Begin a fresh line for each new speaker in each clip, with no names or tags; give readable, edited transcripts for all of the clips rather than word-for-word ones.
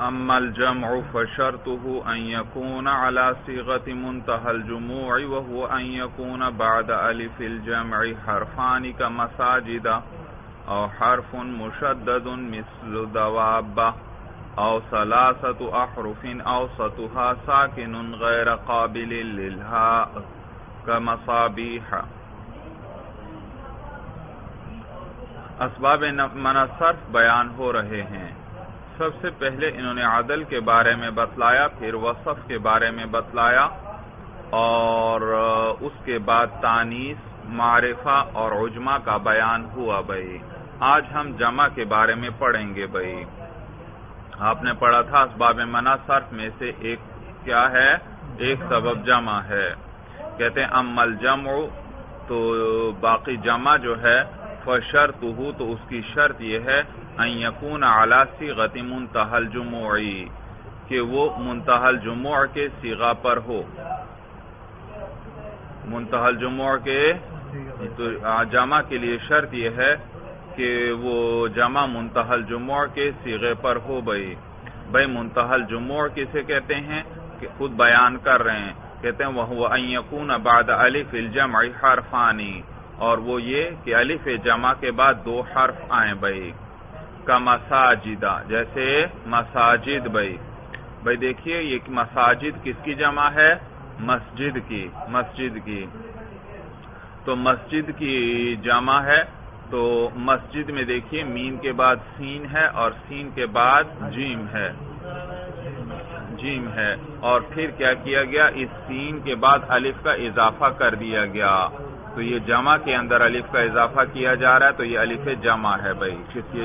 اما الجمع فشرطه ان يكون على صيغة منتهى الجموع وهو ان يكون بعد الف الجمع حرفان كمساجد او حرف مشدد مثل دواب او ثلاثة احرف اوسطها ساكن غير قابل للهاء كمصابيح. اسباب منع صرف بیان ہو رہے ہیں. سب سے پہلے انہوں نے عدل کے بارے میں بتلایا، پھر وصف کے بارے میں بتلایا، اور اس کے بعد تانیث، معرفہ اور عجمہ کا بیان ہوا. بھائی آج ہم جمع کے بارے میں پڑھیں گے. بھائی آپ نے پڑھا تھا اسباب منع صرف میں سے ایک کیا ہے؟ ایک سبب جمع ہے. کہتے ہیں اما الجمع، تو باقی جمع جو ہے، فشرطہ، تو اس کی شرط یہ ہے ان یکون علی صیغۃ منتہی الجموع، کہ وہ منتہی الجموع کے صیغہ پر ہو. منتہی الجموع کے تو جمع کے لیے شرط یہ ہے کہ وہ جمع منتہی الجموع کے صیغے پر ہو. بھائی منتہی الجموع کسے کہتے ہیں کہ خود بیان کر رہے ہیں. کہتے ہیں وَهُوَ أَن يَكُونَ بَعْدَ أَلِفِ الْجَمْعِ حَرْفَانِ، اور وہ یہ کہ الف جمع کے بعد دو حرف آئیں. بھائی کمساجد، جیسے مساجد. بھائی دیکھیے یہ مساجد کس کی جمع ہے؟ مسجد کی. تو مسجد کی جمع ہے، تو مسجد میں دیکھیے میم کے بعد سین ہے اور سین کے بعد جیم ہے، اور پھر کیا کیا گیا؟ اس سین کے بعد الف کا اضافہ کر دیا گیا. تو یہ جمع کے اندر الف کا اضافہ کیا جا رہا ہے، تو یہ الف جمع ہے. بھائی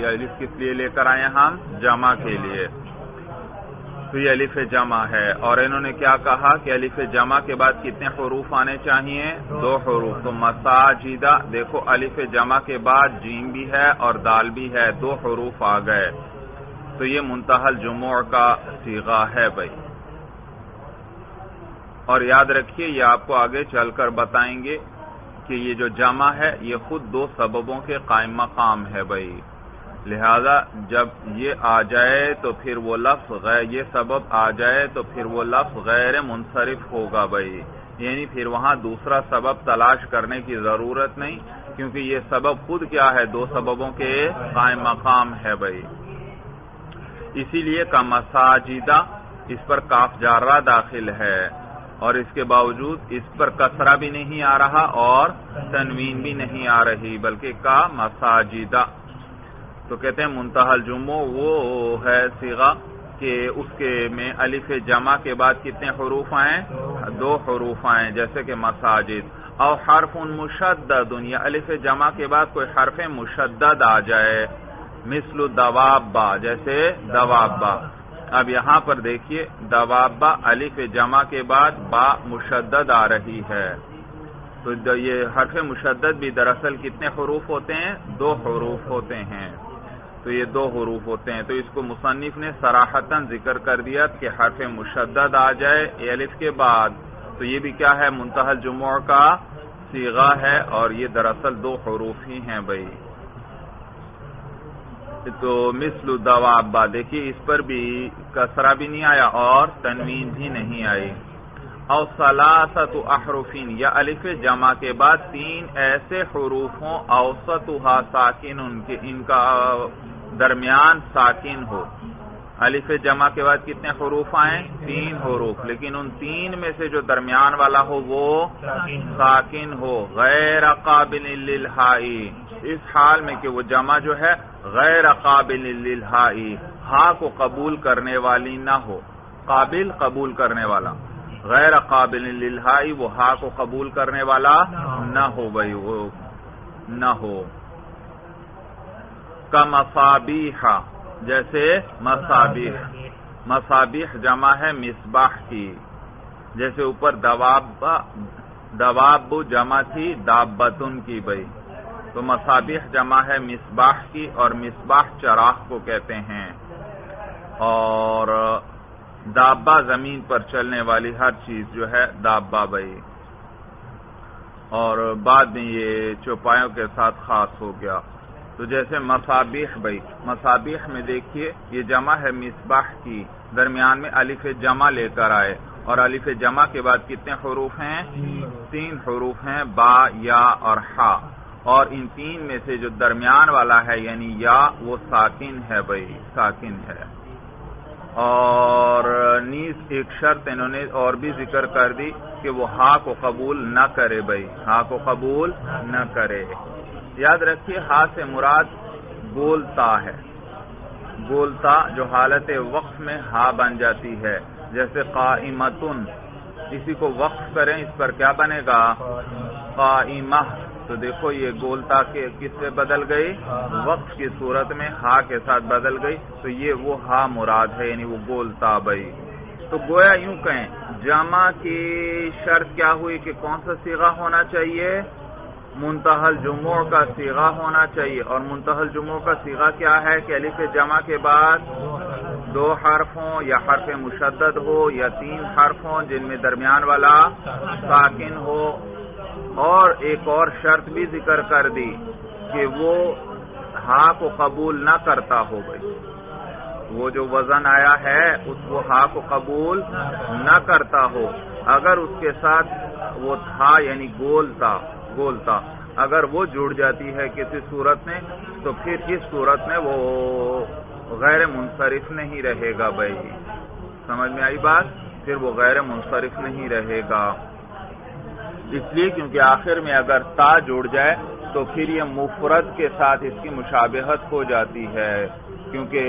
الف کس لیے لے کر آئے ہم؟ جمع کے لیے. تو یہ الف جمع ہے. اور انہوں نے کیا کہا کہ الف جمع کے بعد کتنے حروف آنے چاہیے؟ دو حروف. تو مساجدہ، دیکھو الف جمع کے بعد جیم بھی ہے اور دال بھی ہے، دو حروف آ گئے. تو یہ منتہی الجموع کا صیغہ ہے. بھائی اور یاد رکھیے یہ آپ کو آگے چل کر بتائیں گے کہ یہ جو جمع ہے یہ خود دو سببوں کے قائم مقام ہے. بھائی لہذا جب یہ آ جائے تو پھر وہ لفظ یہ سبب آ جائے تو پھر وہ لفظ غیر منصرف ہوگا. بھائی یعنی پھر وہاں دوسرا سبب تلاش کرنے کی ضرورت نہیں، کیونکہ یہ سبب خود کیا ہے؟ دو سببوں کے قائم مقام ہے. بھائی اسی لیے کا مساجدہ، اس پر کاف جارہ داخل ہے، اور اس کے باوجود اس پر کسرہ بھی نہیں آ رہا اور تنوین بھی نہیں آ رہی، بلکہ کا مساجدہ. تو کہتے ہیں منتہی الجموع وہ ہے صیغہ کہ اس کے میں الف جمع کے بعد کتنے حروف آئیں؟ دو حروف آئیں، جیسے کہ مساجد. او حرف مشدد، یا الف جمع کے بعد کوئی حرف مشدد آ جائے، مثل دواب، جیسے دواب. اب یہاں پر دیکھیے دواب الف جمع کے بعد با مشدد آ رہی ہے. تو یہ حرف مشدد بھی دراصل کتنے حروف ہوتے ہیں؟ دو حروف ہوتے ہیں. تو یہ دو حروف ہوتے ہیں. تو اس کو مصنف نے صراحتاً ذکر کر دیا کہ حرف مشدد آ جائے الف کے بعد، تو یہ بھی کیا ہے؟ منتہی الجموع کا صیغہ ہے، اور یہ دراصل دو حروف ہی ہیں. بھائی تو مثل دواب، دیکھیے اس پر بھی کسرہ بھی نہیں آیا اور تنوین بھی نہیں آئی. او ثلاثۃ احرف، یا الف جمع کے بعد تین ایسے حروف ہوں اوسطها ساکن، ان کا درمیان ساکن ہو. الف جمع کے بعد کتنے حروف آئیں؟ تین حروف، لیکن ان تین میں سے جو درمیان والا ہو وہ ساکن ہو، غیر قابل للہاء، اس حال میں کہ وہ جمع جو ہے غیر قابل للہاء، ہا کو قبول کرنے والی نہ ہو. قابل قبول کرنے والا، غیر قابل للہاء وہ ہا کو قبول کرنے والا نہ ہو. بھائی وہ نہ ہو. کمصابیح، جیسے مصابیح جمع ہے مصباح کی، جیسے اوپر دواب جمع تھی دابتن کی. بھائی تو مصابیح جمع ہے مصباح کی، اور مصباح چراغ کو کہتے ہیں. اور دابہ زمین پر چلنے والی ہر چیز جو ہے دابہ. بھائی اور بعد میں یہ چوپایوں کے ساتھ خاص ہو گیا. تو جیسے مصابیح بھائی، مصابیح میں دیکھیے یہ جمع ہے مصباح کی، درمیان میں الف جمع لے کر آئے، اور الف جمع کے بعد کتنے حروف ہیں؟ 3 حروف ہیں، با، یا اور ہا، اور ان 3 میں سے جو درمیان والا ہے یعنی یا وہ ساکن ہے بھائی، ساکن ہے۔ اور نیز ایک شرط انہوں نے اور بھی ذکر کر دی کہ وہ ہا کو قبول نہ کرے بھائی، ہا کو قبول نہ کرے۔ یاد رکھیے ہا سے مراد گولتا ہے، گولتا جو حالت وقف میں ہا بن جاتی ہے، جیسے قائمتن، اسی کو وقف کریں اس پر کیا بنے گا؟ قائمہ، تو دیکھو یہ گولتا کے کس سے بدل گئی؟ وقف کی صورت میں ہا کے ساتھ بدل گئی، تو یہ وہ ہا مراد ہے، یعنی وہ گولتا بھائی۔ تو گویا یوں کہیں جمع کی شرط کیا ہوئی کہ کون سا صیغہ ہونا چاہیے؟ منتہی الجموع کا صیغہ ہونا چاہیے، اور منتہی الجموع کا صیغہ کیا ہے کہ الف جمع کے بعد 2 حرف ہوں یا حرف مشدد ہو یا 3 حرف ہوں جن میں درمیان والا ساکن ہو، اور ایک اور شرط بھی ذکر کر دی کہ وہ ہا کو قبول نہ کرتا ہو بھائی، وہ جو وزن آیا ہے اس وہ ہا کو قبول نہ کرتا ہو، اگر اس کے ساتھ وہ تھا یعنی گولتا اگر وہ جڑ جاتی ہے کسی صورت میں تو پھر اس صورت میں وہ غیر منصرف نہیں رہے گا بھائی، سمجھ میں آئی بات؟ پھر وہ غیر منصرف نہیں رہے گا، اس لیے کیونکہ آخر میں اگر تا جڑ جائے تو پھر یہ مفرد کے ساتھ اس کی مشابہت ہو جاتی ہے، کیونکہ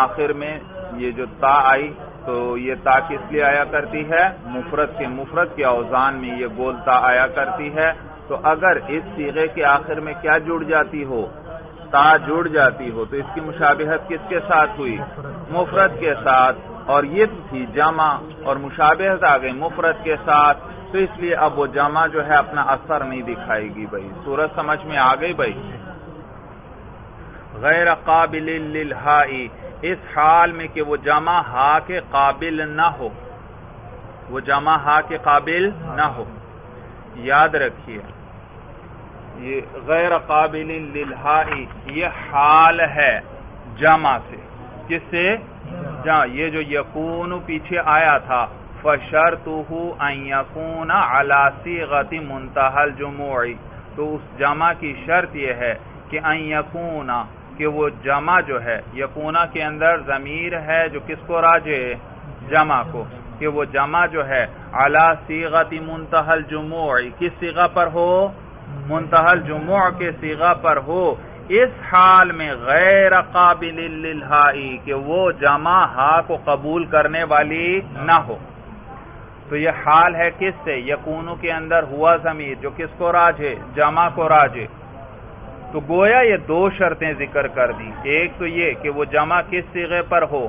آخر میں یہ جو تا آئی تو یہ تا کس لیے آیا کرتی ہے؟ مفرد کے اوزان میں یہ گولتا آیا کرتی ہے، تو اگر اس صیغے کے آخر میں کیا جڑ جاتی ہو؟ تا جڑ جاتی ہو، تو اس کی مشابہت کس کے ساتھ ہوئی؟ مفرد کے ساتھ، اور یہ تھی جمع اور مشابہت آ گئی مفرد کے ساتھ، تو اس لیے اب وہ جمع جو ہے اپنا اثر نہیں دکھائے گی بھائی۔ صورت سمجھ میں آ گئی بھائی؟ غیر قابل للہائی، اس حال میں کہ وہ جمع ہا کے قابل نہ ہو، وہ جمع ہا کے قابل نہ ہو۔ یاد رکھیے یہ غیر قابل للہائی یہ حال ہے جمع سے، کس سے؟ یہ جو یکون پیچھے آیا تھا فشرطہ ان یکون علی صیغۃ منتہی الجموع، تو اس جمع کی شرط یہ ہے کہ ان یکون، کہ وہ جمع جو ہے، یکونا کے اندر ضمیر ہے جو کس کو راجع؟ جمع کو، کہ وہ جمع جو ہے علی صیغۃ منتہی الجموع، کس صیغہ پر ہو؟ منتہی الجموع کے صیغہ پر ہو، اس حال میں غیر قابل للہائی، کہ وہ جمع ہا کو قبول کرنے والی نہ ہو۔ تو یہ حال ہے کس سے؟ یکونو کے اندر ہوا ضمیر جو کس کو راجع؟ جمع کو راجع۔ تو گویا یہ 2 شرطیں ذکر کر دی، ایک تو یہ کہ وہ جمع کس صیغے پر ہو؟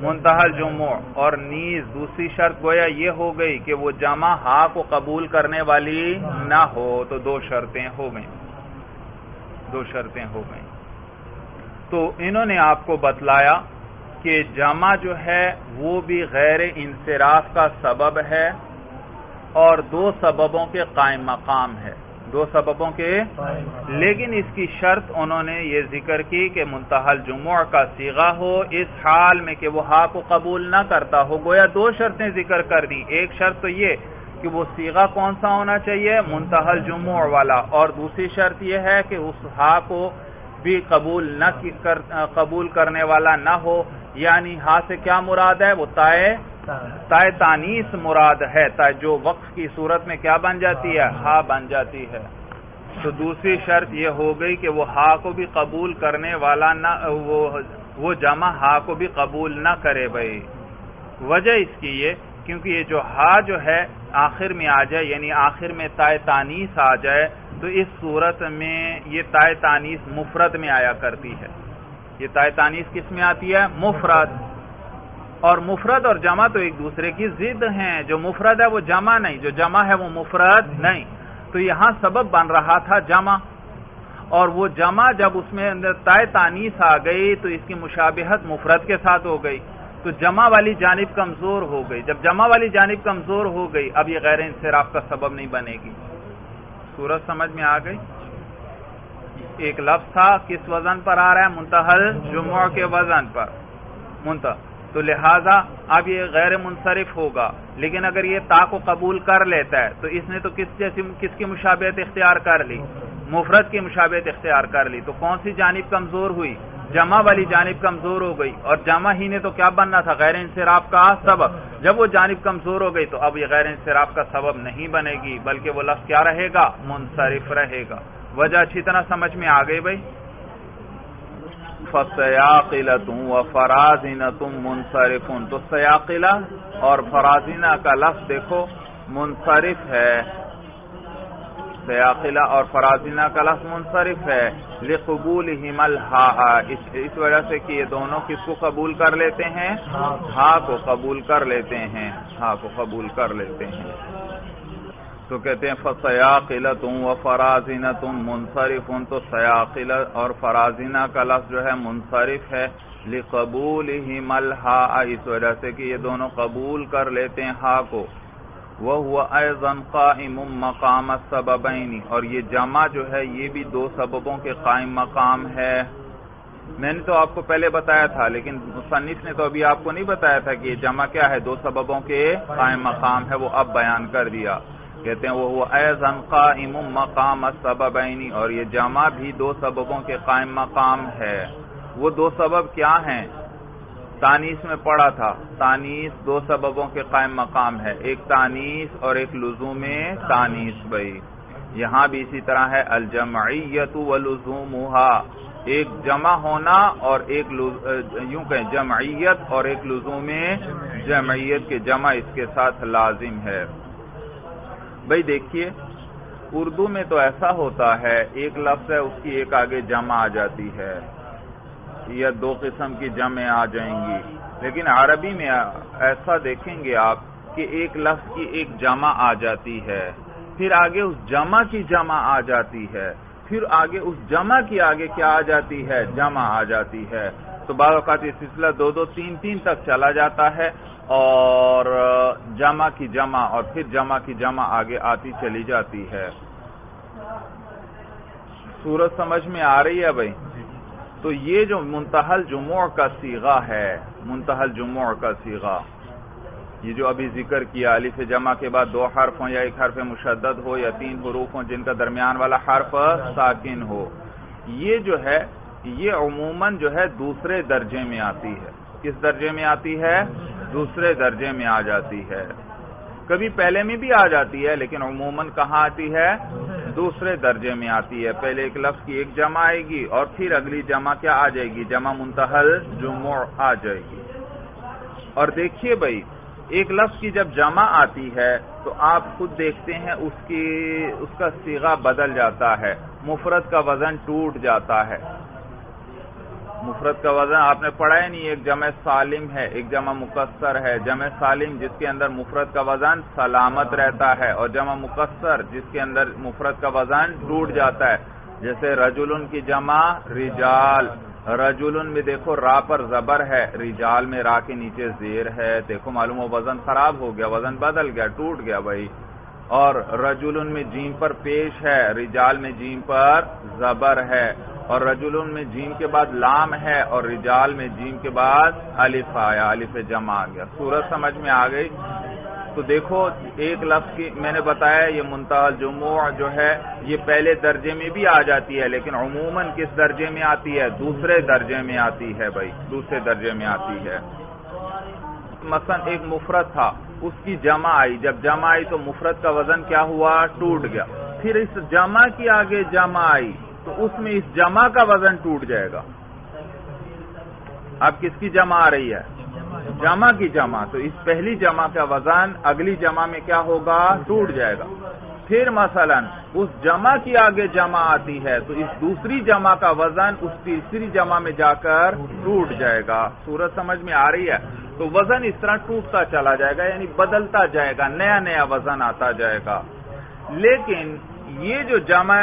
منتہی الجموع، اور نیز دوسری شرط گویا یہ ہو گئی کہ وہ جمع ہا کو قبول کرنے والی نہ ہو، تو 2 شرطیں ہو گئیں، 2 شرطیں ہو گئیں۔ تو انہوں نے آپ کو بتلایا کہ جمع جو ہے وہ بھی غیر انصراف کا سبب ہے اور 2 سببوں کے قائم مقام ہے، 2 سببوں کے، لیکن اس کی شرط انہوں نے یہ ذکر کی کہ منتہی الجموع کا صیغہ ہو اس حال میں کہ وہ ہا کو قبول نہ کرتا ہو۔ گویا 2 شرطیں ذکر کر دیں، ایک شرط تو یہ کہ وہ صیغہ کون سا ہونا چاہیے؟ منتہی الجموع والا، اور دوسری شرط یہ ہے کہ اس ہا کو بھی قبول کرنے والا نہ ہو، یعنی ہا سے کیا مراد ہے؟ وہ تائے تانیث مراد ہے، جو وقف کی صورت میں کیا بن جاتی ہے؟ ہا بن جاتی ہے۔ تو دوسری شرط یہ ہو گئی کہ وہ ہا کو بھی قبول کرنے والا نہ، وہ جمع ہا کو بھی قبول نہ کرے بھائی۔ وجہ اس کی یہ کیونکہ یہ جو ہا جو ہے آخر میں آ جائے، یعنی آخر میں تائے تانیث آ جائے، تو اس صورت میں یہ تائے تانیث مفرد میں آیا کرتی ہے۔ یہ تائے تانیث کس میں آتی ہے؟ مفرد، اور مفرد اور جمع تو ایک دوسرے کی ضد ہیں، جو مفرد ہے وہ جمع نہیں، جو جمع ہے وہ مفرد نہیں، تو یہاں سبب بن رہا تھا جمع، اور وہ جمع جب اس میں اندر تائے تانیث آ گئی تو اس کی مشابہت مفرد کے ساتھ ہو گئی، تو جمع والی جانب کمزور ہو گئی۔ جب جمع والی جانب کمزور ہو گئی اب یہ غیر انصراف کا سبب نہیں بنے گی۔ صورت سمجھ میں آ گئی؟ ایک لفظ تھا کس وزن پر آ رہا ہے؟ منتہل جموع کے وزن پر تو لہذا اب یہ غیر منصرف ہوگا، لیکن اگر یہ تا کو قبول کر لیتا ہے تو اس نے تو کس کی مشابہت اختیار کر لی؟ مفرد کی مشابہت اختیار کر لی، تو کون سی جانب کمزور ہوئی؟ جمع والی جانب کمزور ہو گئی، اور جمع ہی نے تو کیا بننا تھا؟ غیر انصراف کا سبب۔ جب وہ جانب کمزور ہو گئی تو اب یہ غیر انصراف کا سبب نہیں بنے گی، بلکہ وہ لفظ کیا رہے گا؟ منصرف رہے گا۔ وجہ اچھی طرح سمجھ میں آ گئی بھائی؟ فَسَيَاقِلَةٌ وَفَرَازِنَةٌ مُنصَرِفٌ، تو سیاقلہ اور فرازینہ کا لفظ دیکھو منصرف ہے، سیاقلہ اور فرازینہ کا لفظ منصرف ہے، لِقُبُولِهِمَ الْحَاءَ، اس وجہ سے کہ یہ دونوں کس کو قبول کر لیتے ہیں؟ ہا کو قبول کر لیتے ہیں، ہا کو قبول کر لیتے ہیں۔ تو کہتے ہیں فَسَيَاقِلَةٌ وَفَرَازِنَةٌ مُنصَرِفٌ، تو سیاقلہ اور فرازینہ کا لفظ جو ہے منصرف ہے، لِقَبُولِهِمَ الْحَاءَ، اس وجہ سے کہ یہ دونوں قبول کر لیتے ہیں ہا کو۔ وَهُوَ أَيْضًا قَائِمٌ مَقَامَ السَّبَبَيْنِ، اور یہ جمع جو ہے یہ بھی دو سببوں کے قائم مقام ہے۔ میں نے تو آپ کو پہلے بتایا تھا، لیکن مصنف نے تو ابھی آپ کو نہیں بتایا تھا کہ یہ جمع کیا ہے، دو سببوں کے قائم مقام ہے، وہ اب بیان کر دیا۔ کہتے ہیں وَهُوَ أَيْضًا قَائِمٌ مَقَامَ السَّبَبَيْنِ، اور یہ جمع بھی دو سببوں کے قائم مقام ہے۔ وہ دو سبب کیا ہیں؟ تانیث میں پڑھا تھا، تانیث دو سببوں کے قائم مقام ہے، ایک تانیث اور ایک لزوم تانیث۔ بھائی یہاں بھی اسی طرح ہے، الجمعیت ولزومها، ایک جمع ہونا اور ایک یوں کہیں جمعیت اور ایک لزوم جمعیت کے جمع اس کے ساتھ لازم ہے۔ بھائی دیکھیے اردو میں تو ایسا ہوتا ہے، ایک لفظ ہے اس کی ایک آگے جمع آ جاتی ہے یا دو قسم کی جمع آ جائیں گی، لیکن عربی میں ایسا دیکھیں گے آپ کہ ایک لفظ کی ایک جمع آ جاتی ہے، پھر آگے اس جمع کی جمع آ جاتی ہے، پھر آگے اس جمع کی آگے کیا آ جاتی ہے؟ جمع آ جاتی ہے۔ تو بعض اوقات یہ سلسلہ دو دو تین تین تک چلا جاتا ہے، اور جمع کی جمع اور پھر جمع کی جمع آگے آتی چلی جاتی ہے۔ صورت سمجھ میں آ رہی ہے بھائی؟ تو یہ جو منتہل جموع کا صیغہ ہے، منتہل جموع کا صیغہ، یہ جو ابھی ذکر کیا، الف جمع کے بعد دو حرف ہوں یا ایک حرف مشدد ہو یا تین حروف ہوں جن کا درمیان والا حرف ساکن ہو، یہ جو ہے یہ عموماً جو ہے دوسرے درجے میں آتی ہے۔ کس درجے میں آتی ہے؟ دوسرے درجے میں آ جاتی ہے، کبھی پہلے میں بھی آ جاتی ہے لیکن عموماً کہاں آتی ہے؟ دوسرے درجے میں آتی ہے۔ پہلے ایک لفظ کی ایک جمع آئے گی اور پھر اگلی جمع کیا آ جائے گی؟ جمع منتہل جموع آ جائے گی۔ اور دیکھیے بھائی ایک لفظ کی جب جمع آتی ہے تو آپ خود دیکھتے ہیں اس کا صیغہ بدل جاتا ہے، مفرد کا وزن ٹوٹ جاتا ہے۔ مفرد کا وزن آپ نے پڑھا ہے نہیں، ایک جمع سالم ہے، ایک جمع مکسر ہے۔ جمع سالم جس کے اندر مفرد کا وزن سلامت رہتا ہے، اور جمع مکسر جس کے اندر مفرد کا وزن ٹوٹ جاتا ہے، جیسے رجلن کی جمع رجال، رجلن میں دیکھو را پر زبر ہے، رجال میں را کے نیچے زیر ہے، دیکھو معلوم ہو وزن خراب ہو گیا، وزن بدل گیا، ٹوٹ گیا بھائی۔ اور رجلن میں جیم پر پیش ہے، رجال میں جیم پر زبر ہے، اور رجلن میں جیم کے بعد لام ہے اور رجال میں جیم کے بعد الف آیا، الف جمع آ گیا۔ صورت سمجھ میں آ گئی؟ تو دیکھو ایک لفظ کی میں نے بتایا یہ منتہل جموع جو ہے یہ پہلے درجے میں بھی آ جاتی ہے، لیکن عموماً کس درجے میں آتی ہے؟ دوسرے درجے میں آتی ہے بھائی، دوسرے درجے میں آتی ہے۔ مثلا ایک مفرد تھا، اس کی جمع آئی، جب جمع آئی تو مفرد کا وزن کیا ہوا؟ ٹوٹ گیا۔ پھر اس جمع کی آگے جمع آئی تو اس میں اس جمع کا وزن ٹوٹ جائے گا۔ اب کس کی جمع آ رہی ہے؟ جمع کی جمع، تو اس پہلی جمع کا وزن اگلی جمع میں کیا ہوگا؟ ٹوٹ جائے گا۔ پھر مثلا اس جمع کی آگے جمع آتی ہے تو اس دوسری جمع کا وزن اس تیسری جمع میں جا کر ٹوٹ جائے گا۔ صورت سمجھ میں آ رہی ہے؟ تو وزن اس طرح ٹوٹتا چلا جائے گا، یعنی بدلتا جائے گا، نیا نیا وزن آتا جائے گا۔ لیکن یہ جو جمع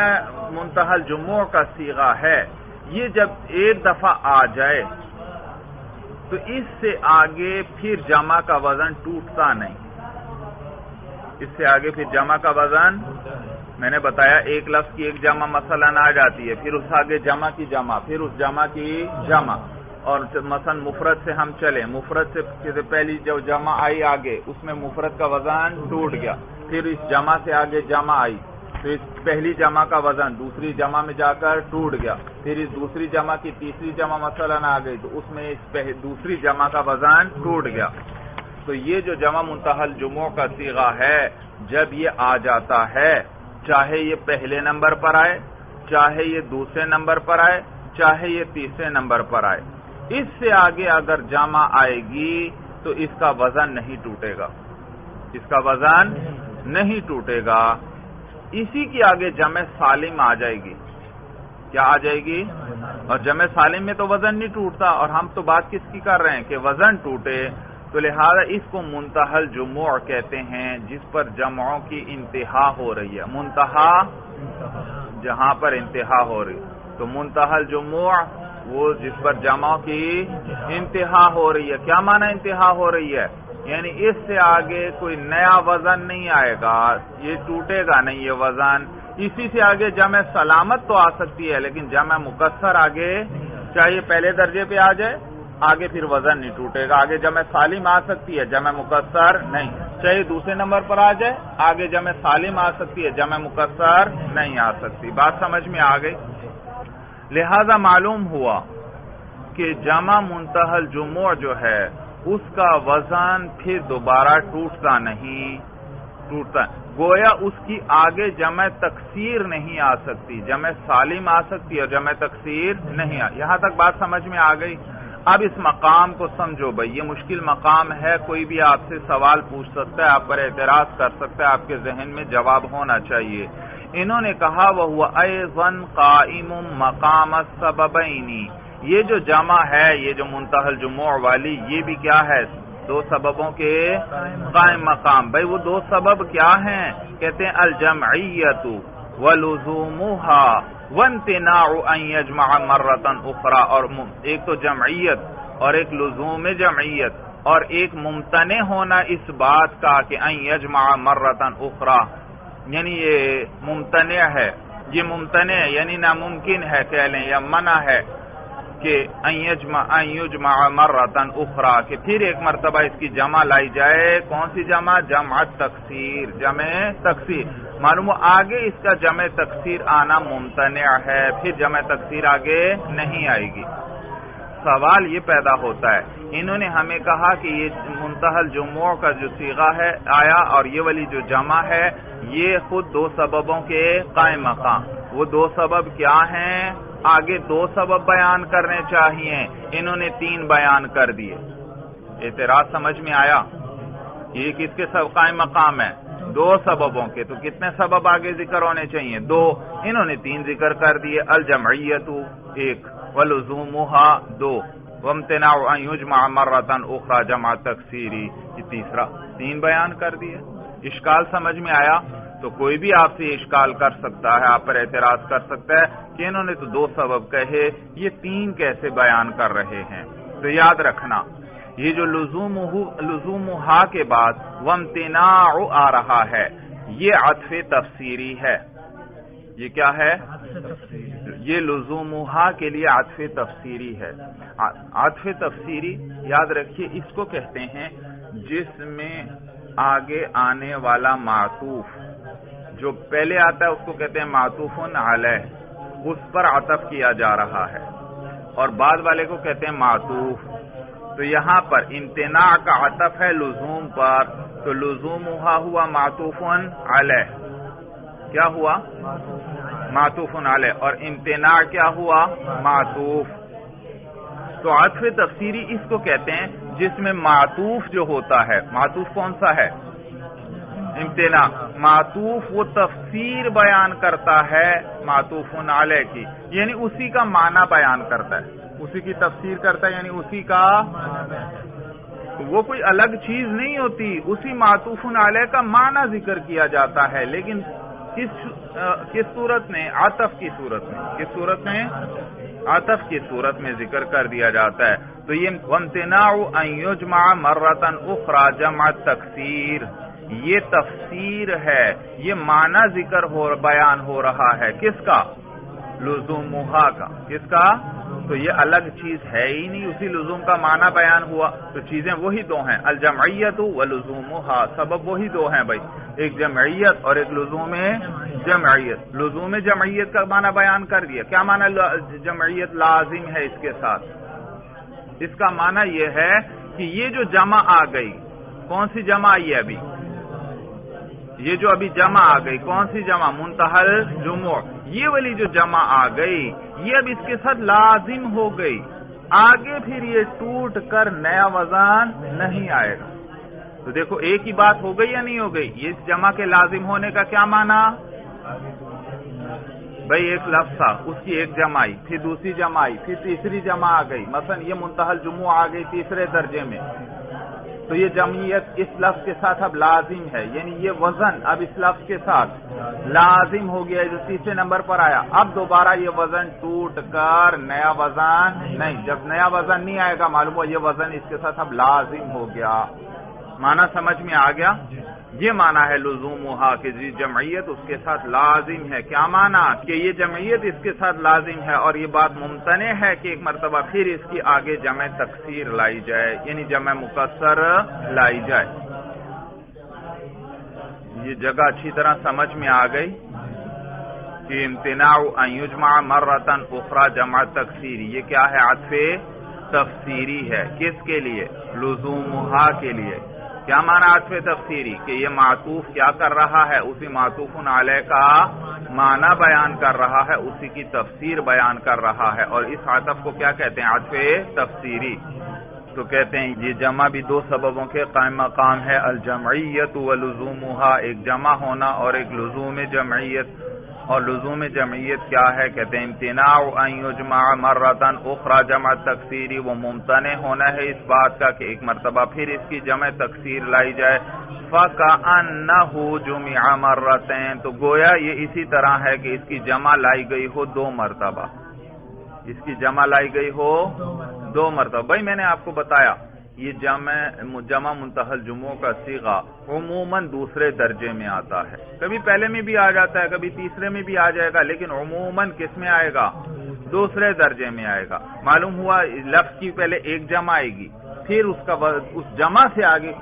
منتہل جموع کا صیغہ ہے یہ جب ایک دفعہ آ جائے تو اس سے آگے پھر جمع کا وزن ٹوٹتا نہیں، اس سے آگے پھر جمع کا وزن میں نے بتایا ایک لفظ کی ایک جمع مثلاً آ جاتی ہے، پھر اس آگے جمع کی جمع، پھر اس جمع کی جمع، اور مثلا مفرد سے ہم چلیں، مفرد سے پہلی جو جمع آئی آگے اس میں مفرد کا وزن ٹوٹ گیا، پھر اس جمع سے آگے جمع آئی تو اس پہلی جمع کا وزن دوسری جمع میں جا کر ٹوٹ گیا، پھر اس دوسری جمع کی تیسری جمع مثلاً آ گئی تو اس میں اس دوسری جمع کا وزن ٹوٹ گیا۔ تو یہ جو جمع منتہی الجموع کا صیغہ ہے، جب یہ آ جاتا ہے، چاہے یہ پہلے نمبر پر آئے، چاہے یہ دوسرے نمبر پر آئے، چاہے یہ تیسرے نمبر پر آئے، اس سے آگے اگر جمع آئے گی تو اس کا وزن نہیں ٹوٹے گا، اس کا وزن نہیں ٹوٹے گا۔ اسی کی آگے جمع سالم آ جائے گی، کیا آ جائے گی؟ اور جمع سالم میں تو وزن نہیں ٹوٹتا، اور ہم تو بات کس کی کر رہے ہیں کہ وزن ٹوٹے، تو لہذا اس کو منتہی الجموع کہتے ہیں، جس پر جمعوں کی انتہا ہو رہی ہے، منتہا جہاں پر انتہا ہو رہی، تو منتہی الجموع وہ جس پر جمعوں کی انتہا ہو رہی ہے۔ کیا معنی انتہا ہو رہی ہے؟ یعنی اس سے آگے کوئی نیا وزن نہیں آئے گا، یہ ٹوٹے گا نہیں یہ وزن۔ اسی سے آگے جمع سلامت تو آ سکتی ہے، لیکن جمع مکسر آگے چاہے پہلے درجے پہ آ جائے، آگے پھر وزن نہیں ٹوٹے گا۔ آگے جمع سالم آ سکتی ہے، جمع مکسر نہیں، چاہے دوسرے نمبر پر آ جائے، آگے جمع سالم آ سکتی ہے، جمع مکسر نہیں آ سکتی۔ بات سمجھ میں آ گئی؟ لہذا معلوم ہوا کہ جمع منتہی الجموع جو ہے اس کا وزن پھر دوبارہ ٹوٹتا نہیں، ٹوٹتا، گویا اس کی آگے جمع تکسیر نہیں آ سکتی، جمع سالم آ سکتی اور جمع تکسیر نہیں آ۔ یہاں تک بات سمجھ میں آ گئی؟ اب اس مقام کو سمجھو بھائی، یہ مشکل مقام ہے، کوئی بھی آپ سے سوال پوچھ سکتا ہے، آپ پر اعتراض کر سکتا ہے، آپ کے ذہن میں جواب ہونا چاہیے۔ انہوں نے کہا وَهُوَ أَيْضًا قَائِمٌ مَقَامَ السَّبَبَيْنِ، یہ جو جمع ہے، یہ جو منتہی الجموع والی، یہ بھی کیا ہے؟ دو سببوں کے قائم مقام۔ بھائی وہ دو سبب کیا ہیں؟ کہتے ہیں الجمعیت ولزومها وامتناع ان یجمع مرۃ اخرى، اور ایک تو جمعیت اور ایک لزوم جمعیت، اور ایک ممتنع ہونا اس بات کا کہ ان یجمع مرۃ اخرى، یعنی یہ ممتنع ہے، یہ ممتنع یعنی ناممکن ہے کہہ لیں، یا منع ہے کہ ان یجمع مرۃ اخرى، کہ پھر ایک مرتبہ اس کی جمع لائی جائے۔ کون سی جمع؟ جمع تکسیر، جمع تکسیر۔ معلوم آگے اس کا جمع تکسیر آنا ممتنع ہے، پھر جمع تکسیر آگے نہیں آئے گی۔ سوال یہ پیدا ہوتا ہے، انہوں نے ہمیں کہا کہ یہ منتہی الجموع کا جو صیغہ ہے آیا، اور یہ والی جو جمع ہے یہ خود دو سببوں کے قائم مقام۔ وہ دو سبب کیا ہیں؟ آگے دو سبب بیان کرنے چاہیے، انہوں نے تین بیان کر دیے۔ اعتراض سمجھ میں آیا؟ یہ کس کے سب قائم مقام ہے؟ دو سببوں کے، تو کتنے سبب آگے ذکر ہونے چاہیے؟ دو، انہوں نے تین ذکر کر دیے، الجمعیت ایک، ولزومها دو، وامتناع ان یجمع مرۃ اخرى جمع تکسیری یہ تیسرا، تین بیان کر دیے۔ اشکال سمجھ میں آیا؟ تو کوئی بھی آپ سے اشکال کر سکتا ہے، آپ پر اعتراض کر سکتا ہے کہ انہوں نے تو دو سبب کہے، یہ تین کیسے بیان کر رہے ہیں؟ تو یاد رکھنا، یہ جو لزومها کے بعد وامتناع آ رہا ہے، یہ عطف تفسیری ہے۔ یہ کیا ہے؟ یہ لزومها کے لیے عطف تفسیری ہے۔ عطف تفسیری یاد رکھیے، اس کو کہتے ہیں جس میں آگے آنے والا معطوف جو پہلے آتا ہے اس کو کہتے ہیں معطوف علیہ، اس پر عطف کیا جا رہا ہے، اور بعد والے کو کہتے ہیں معطوف۔ تو یہاں پر امتناع کا عطف ہے لزوم پر، تو لزومها ہوا معطوف علیہ، کیا ہوا؟ معطوف علیہ، اور امتناع کیا ہوا؟ معطوف۔ تو عطف تفسیری اس کو کہتے ہیں جس میں معطوف جو ہوتا ہے، معطوف کون سا ہے؟ امتناع۔ معطوف وہ تفسیر بیان کرتا ہے معطوف علیہ کی، یعنی اسی کا معنی بیان کرتا ہے، اسی کی تفسیر کرتا ہے، یعنی اسی کا، وہ کوئی الگ چیز نہیں ہوتی، اسی معطوف علیہ کا معنی ذکر کیا جاتا ہے، لیکن کس صورت میں؟ عطف کی صورت میں۔ کس صورت میں؟ عطف کی صورت میں ذکر کر دیا جاتا ہے۔ تو یہ وامتناع ان یجمع مرۃ اخرى جمع تکسیر، یہ تفسیر ہے، یہ معنی ذکر بیان ہو رہا ہے، کس کا؟ لزومھا کا۔ کس کا؟ تو یہ الگ چیز ہے ہی نہیں، اسی لزوم کا معنی بیان ہوا، تو چیزیں وہی دو ہیں، الجمعیت و لزومھا، سبب وہی دو ہیں بھائی، ایک جمعیت اور ایک لزوم جمعیت۔ لزوم جمعیت کا معنی بیان کر دیا، کیا معنی جمعیت؟ لازم ہے اس کے ساتھ۔ اس کا معنی یہ ہے کہ یہ جو جمع آ گئی، کون سی جمع آئی ہے ابھی؟ یہ جو ابھی جمع آ گئی، کون سی جمع؟ منتہل جموع، یہ والی جو جمع آ گئی یہ اب اس کے ساتھ لازم ہو گئی، آگے پھر یہ ٹوٹ کر نیا وزن نہیں آئے گا۔ تو دیکھو ایک ہی بات ہو گئی یا نہیں ہو گئی؟ یہ اس جمع کے لازم ہونے کا کیا معنی؟ بھائی ایک لفظ تھا، اس کی ایک جمع آئی، پھر دوسری جمع آئی، پھر تیسری جمع آ گئی، مثلا یہ منتہل جموع آ گئی تیسرے درجے میں، تو یہ جمعیت اس لفظ کے ساتھ اب لازم ہے، یعنی یہ وزن اب اس لفظ کے ساتھ لازم ہو گیا جو تیسرے نمبر پر آیا۔ اب دوبارہ یہ وزن ٹوٹ کر نیا وزن نہیں، جب نیا وزن نہیں آئے گا معلوم ہوا یہ وزن اس کے ساتھ اب لازم ہو گیا۔ معنی سمجھ میں آ گیا؟ یہ معنی ہے لزومھا کہ جمعیت اس کے ساتھ لازم ہے۔ کیا معنی؟ کہ یہ جمعیت اس کے ساتھ لازم ہے، اور یہ بات ممتنع ہے کہ ایک مرتبہ پھر اس کی آگے جمع تکسیر لائی جائے، یعنی جمع مکسر لائی جائے۔ یہ جگہ اچھی طرح سمجھ میں آ گئی کہ امتناع ان یجمع مرۃ اخرى جمع تکسیری، یہ کیا ہے؟ عطف تفسیری ہے، کس کے لیے؟ لزومھا کے لیے۔ کیا معنی عطف تفسیری؟ کہ یہ معطوف کیا کر رہا ہے؟ اسی معطوف علیہ کا معنی بیان کر رہا ہے، اسی کی تفسیر بیان کر رہا ہے، اور اس عطف کو کیا کہتے ہیں؟ عطف تفسیری۔ تو کہتے ہیں یہ جمع بھی دو سببوں کے قائم مقام ہے، الجمعیت و لزومھا، ایک جمع ہونا اور ایک لزوم جمعیت۔ اور لزوم جمعیت کیا ہے؟ کہتے ہیں امتناع ان یجمع مرۃ اخرى جمع تکسیری، وہ ممتنع ہونا ہے اس بات کا کہ ایک مرتبہ پھر اس کی جمع تکسیر لائی جائے۔ فَكَأَنَّهُ جُمِعَ مَرَّتَيْن، تو گویا یہ اسی طرح ہے کہ اس کی جمع لائی گئی ہو دو مرتبہ، اس کی جمع لائی گئی ہو دو مرتبہ۔ بھائی میں نے آپ کو بتایا یہ جمع منتہل جموع کا صیغہ عموماً دوسرے درجے میں آتا ہے، کبھی پہلے میں بھی آ جاتا ہے، کبھی تیسرے میں بھی آ جائے گا، لیکن عموماً کس میں آئے گا؟ دوسرے درجے میں آئے گا۔ معلوم ہوا لفظ کی پہلے ایک جمع آئے گی، پھر اس جمع سے آگے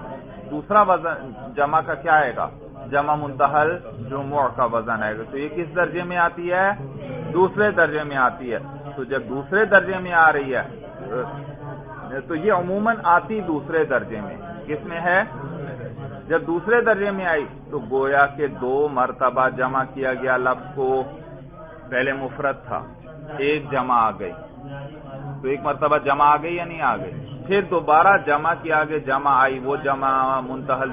دوسرا وزن جمع کا کیا آئے گا؟ جمع منتہل جموع کا وزن آئے گا۔ تو یہ کس درجے میں آتی ہے؟ دوسرے درجے میں آتی ہے۔ تو جب دوسرے درجے میں آ رہی ہے تو یہ عموماً آتی دوسرے درجے میں، کس میں ہے؟ جب دوسرے درجے میں آئی تو گویا کہ دو مرتبہ جمع کیا گیا لفظ کو، پہلے مفرد تھا، ایک جمع آ گئی، تو ایک مرتبہ جمع آ گئی یا نہیں آ گئی؟ پھر دوبارہ جمع کے آگے جمع آئی، وہ جمع منتہل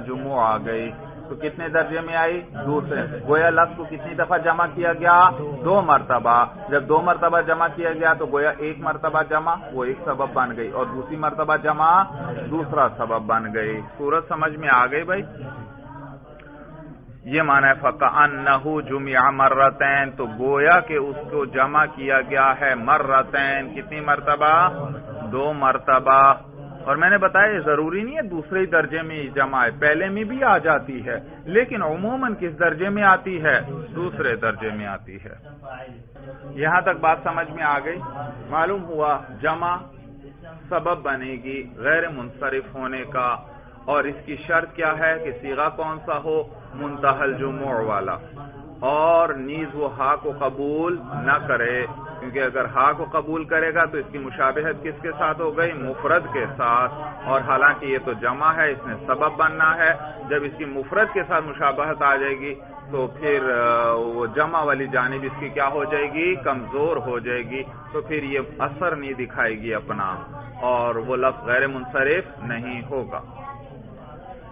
جموع آ گئی، تو کتنے درجے میں آئی؟ دوسرے۔ گویا لفظ کو کتنی دفعہ جمع کیا گیا؟ دو مرتبہ۔ جب دو مرتبہ جمع کیا گیا تو گویا ایک مرتبہ جمع وہ ایک سبب بن گئی، اور دوسری مرتبہ جمع دوسرا سبب بن گئی۔ صورت سمجھ میں آ گئی بھائی؟ یہ معنی ہے فَكَأَنَّهُ جُمِعَ مَرَّتَيْن، تو گویا کہ اس کو جمع کیا گیا ہے مرتين، کتنی مرتبہ؟ دو مرتبہ۔ اور میں نے بتایا یہ ضروری نہیں ہے دوسرے درجے میں جمع ہے، پہلے میں بھی آ جاتی ہے، لیکن عموماً کس درجے میں آتی ہے؟ دوسرے درجے میں آتی ہے۔ یہاں تک بات سمجھ میں آ گئی؟ معلوم ہوا جمع سبب بنے گی غیر منصرف ہونے کا، اور اس کی شرط کیا ہے کہ صیغہ کون سا ہو؟ منتہل جموع والا، اور نیز وہ ہا کو قبول نہ کرے، کیونکہ اگر ہا کو قبول کرے گا تو اس کی مشابہت کس کے ساتھ ہو گئی؟ مفرد کے ساتھ، اور حالانکہ یہ تو جمع ہے، اس نے سبب بننا ہے، جب اس کی مفرد کے ساتھ مشابہت آ جائے گی تو پھر وہ جمع والی جانب اس کی کیا ہو جائے گی؟ کمزور ہو جائے گی، تو پھر یہ اثر نہیں دکھائے گی اپنا، اور وہ لفظ غیر منصرف نہیں ہوگا۔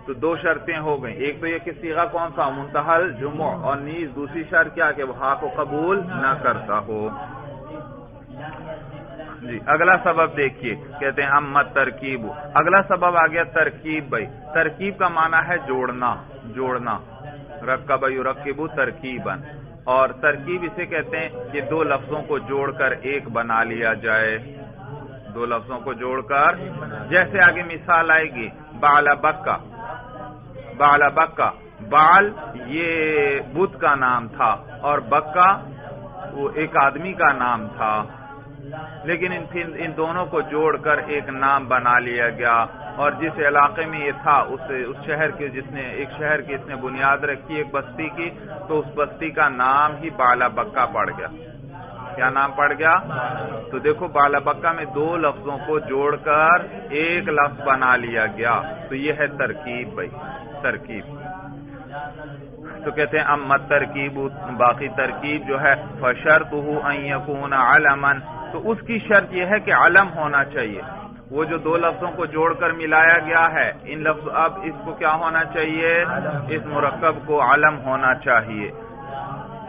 تو دو شرطیں ہو گئیں، ایک تو یہ کہ صیغہ کون سا؟ منتہل جموع، اور نیز دوسری شرط کیا کہ وہ ہا کو قبول نہ کرتا ہو۔ جی اگلا سبب دیکھیے، کہتے ہیں اما ترکیب، اگلا سبب آ گیا ترکیب۔ بھائی ترکیب کا معنی ہے جوڑنا، رکب یرکب ترکیبا، اور ترکیب اسے کہتے ہیں کہ دو لفظوں کو جوڑ کر ایک بنا لیا جائے، دو لفظوں کو جوڑ کر، جیسے آگے مثال آئے گی، بعل بکا، بعل بکا، بعل یہ بت کا نام تھا اور بکا وہ ایک آدمی کا نام تھا، لیکن ان دونوں کو جوڑ کر ایک نام بنا لیا گیا، اور جس علاقے میں یہ تھا اس شہر کے ایک شہر کی اس نے بنیاد رکھی ایک بستی کی، تو اس بستی کا نام ہی بعل بکا پڑ گیا۔ کیا نام پڑ گیا؟ تو دیکھو بعل بکا میں دو لفظوں کو جوڑ کر ایک لفظ بنا لیا گیا، تو یہ ہے ترکیب بھائی، ترکیب۔ تو کہتے ہیں اما ترکیب، باقی ترکیب جو ہے فشرطہ ان یکون علما، تو اس کی شرط یہ ہے کہ علم ہونا چاہیے۔ وہ جو دو لفظوں کو جوڑ کر ملایا گیا ہے، ان لفظ اب اس کو کیا ہونا چاہیے؟ اس مرکب کو علم ہونا چاہیے،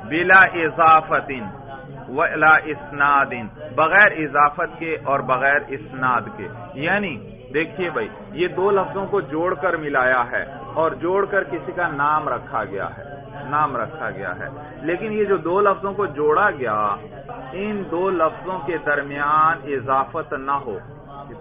بلا اضافت ولا اسناد، بغیر اضافت کے اور بغیر اسناد کے۔ یعنی دیکھیے بھائی، یہ دو لفظوں کو جوڑ کر ملایا ہے اور جوڑ کر کسی کا نام رکھا گیا ہے، نام رکھا گیا ہے، لیکن یہ جو دو لفظوں کو جوڑا گیا، ان دو لفظوں کے درمیان اضافت نہ ہو،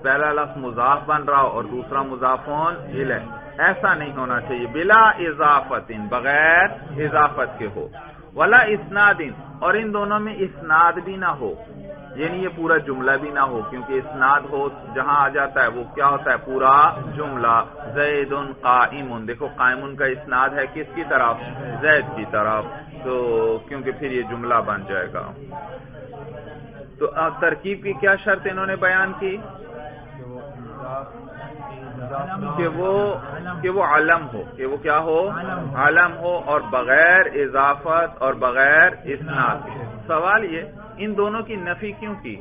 پہلا لفظ مضاف بن رہا ہو اور دوسرا مضافون الیہ، ایسا نہیں ہونا چاہیے، بلا اضافت، بغیر اضافت کے ہو، ولا اسناد، اور ان دونوں میں اسناد بھی نہ ہو، یعنی یہ پورا جملہ بھی نہ ہو، کیونکہ اسناد ہو جہاں آ جاتا ہے وہ کیا ہوتا ہے؟ پورا جملہ۔ زید قائم، دیکھو قائم کا اسناد ہے کس کی طرف؟ زید کی طرف، تو کیونکہ پھر یہ جملہ بن جائے گا۔ تو ترکیب کی کیا شرط انہوں نے بیان کی؟ کہ وہ علم ہو، کہ وہ کیا ہو؟ علم ہو، اور بغیر اضافت اور بغیر اسناد۔ سوال یہ، ان دونوں کی نفی کیوں کی؟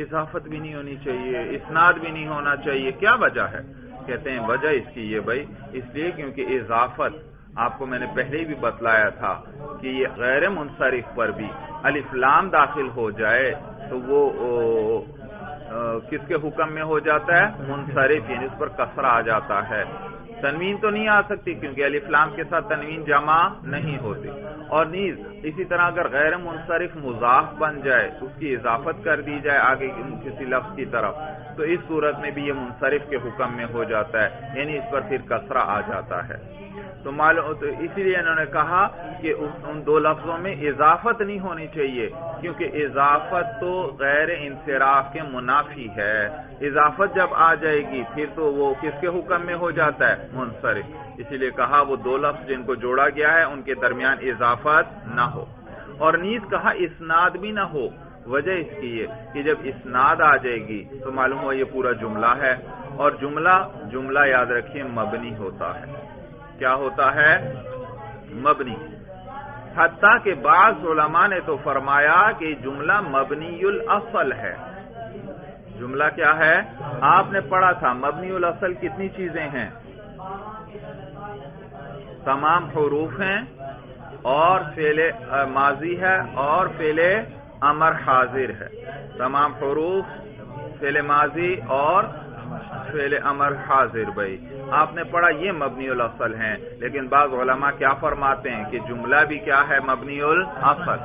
اضافت بھی نہیں ہونی چاہیے، اسناد بھی نہیں ہونا چاہیے، کیا وجہ ہے؟ کہتے ہیں وجہ اس کی یہ بھائی، اس لیے کیونکہ اضافت آپ کو میں نے پہلے بھی بتلایا تھا کہ یہ غیر منصرف پر بھی الف لام داخل ہو جائے تو وہ کس کے حکم میں ہو جاتا ہے؟ منصرف، یعنی اس پر کسرہ آ جاتا ہے، تنوین تو نہیں آ سکتی کیونکہ الف لام کے ساتھ تنوین جمع نہیں ہوتی، اور نیز اسی طرح اگر غیر منصرف مضاف بن جائے، اس کی اضافت کر دی جائے آگے کسی لفظ کی طرف، تو اس صورت میں بھی یہ منصرف کے حکم میں ہو جاتا ہے، یعنی اس پر پھر کسرہ آ جاتا ہے۔ تو اسی لیے انہوں نے کہا کہ ان دو لفظوں میں اضافت نہیں ہونی چاہیے، کیونکہ اضافت تو غیر انصراف کے منافی ہے، اضافت جب آ جائے گی پھر تو وہ کس کے حکم میں ہو جاتا ہے؟ منصرف۔ اسی لیے کہا وہ دو لفظ جن کو جوڑا گیا ہے ان کے درمیان اضافت نہ ہو، اور نیز کہا اسناد بھی نہ ہو۔ وجہ اس کی ہے کہ جب اسناد آ جائے گی تو معلوم ہوا یہ پورا جملہ ہے، اور جملہ یاد رکھیے مبنی ہوتا ہے۔ کیا ہوتا ہے؟ مبنی۔ حتیٰ کہ بعض علماء نے تو فرمایا کہ جملہ مبنی الاصل ہے۔ جملہ کیا ہے؟ آپ نے پڑھا تھا مبنی الاصل کتنی چیزیں ہیں؟ تمام حروف ہیں، اور فعل ماضی ہے، اور فعل امر حاضر ہے۔ تمام حروف، فعل ماضی اور فعل امر حاضر بھائی آپ نے پڑھا یہ مبنی الاصل ہیں، لیکن بعض علماء کیا فرماتے ہیں کہ جملہ بھی کیا ہے؟ مبنی الاصل۔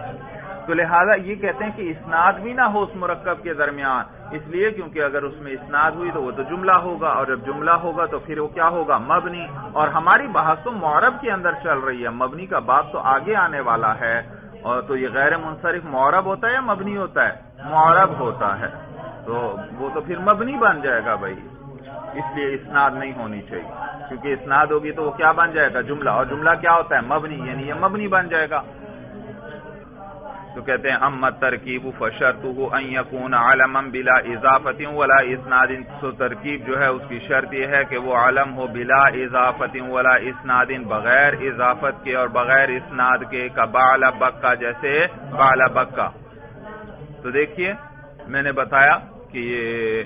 تو لہذا یہ کہتے ہیں کہ اسناد بھی نہ ہو اس مرکب کے درمیان، اس لیے کیونکہ اگر اس میں اسناد ہوئی تو وہ تو جملہ ہوگا، اور جب جملہ ہوگا تو پھر وہ کیا ہوگا؟ مبنی۔ اور ہماری بحث تو معرب کے اندر چل رہی ہے، مبنی کا باب تو آگے آنے والا ہے، اور تو یہ غیر منصرف معرب ہوتا ہے یا مبنی ہوتا ہے؟ معرب ہوتا ہے، تو وہ تو پھر مبنی بن جائے گا بھائی، اس لیے اسناد نہیں ہونی چاہیے، کیونکہ اسناد ہوگی تو وہ کیا بن جائے گا؟ جملہ، اور جملہ کیا ہوتا ہے؟ مبنی، یعنی یہ مبنی بن جائے گا۔ تو کہتے ہیں اما ترکیب فشرطہ ان یکون علما بلا اضافت ولا اسناد، تو ترکیب جو ہے اس کی شرط یہ ہے کہ وہ علم ہو بلا اضافت ولا اسناد، بغیر اضافت کے اور بغیر اسناد کے، کبعل بکا، جیسے بعل بکا۔ تو دیکھیے میں نے بتایا کہ یہ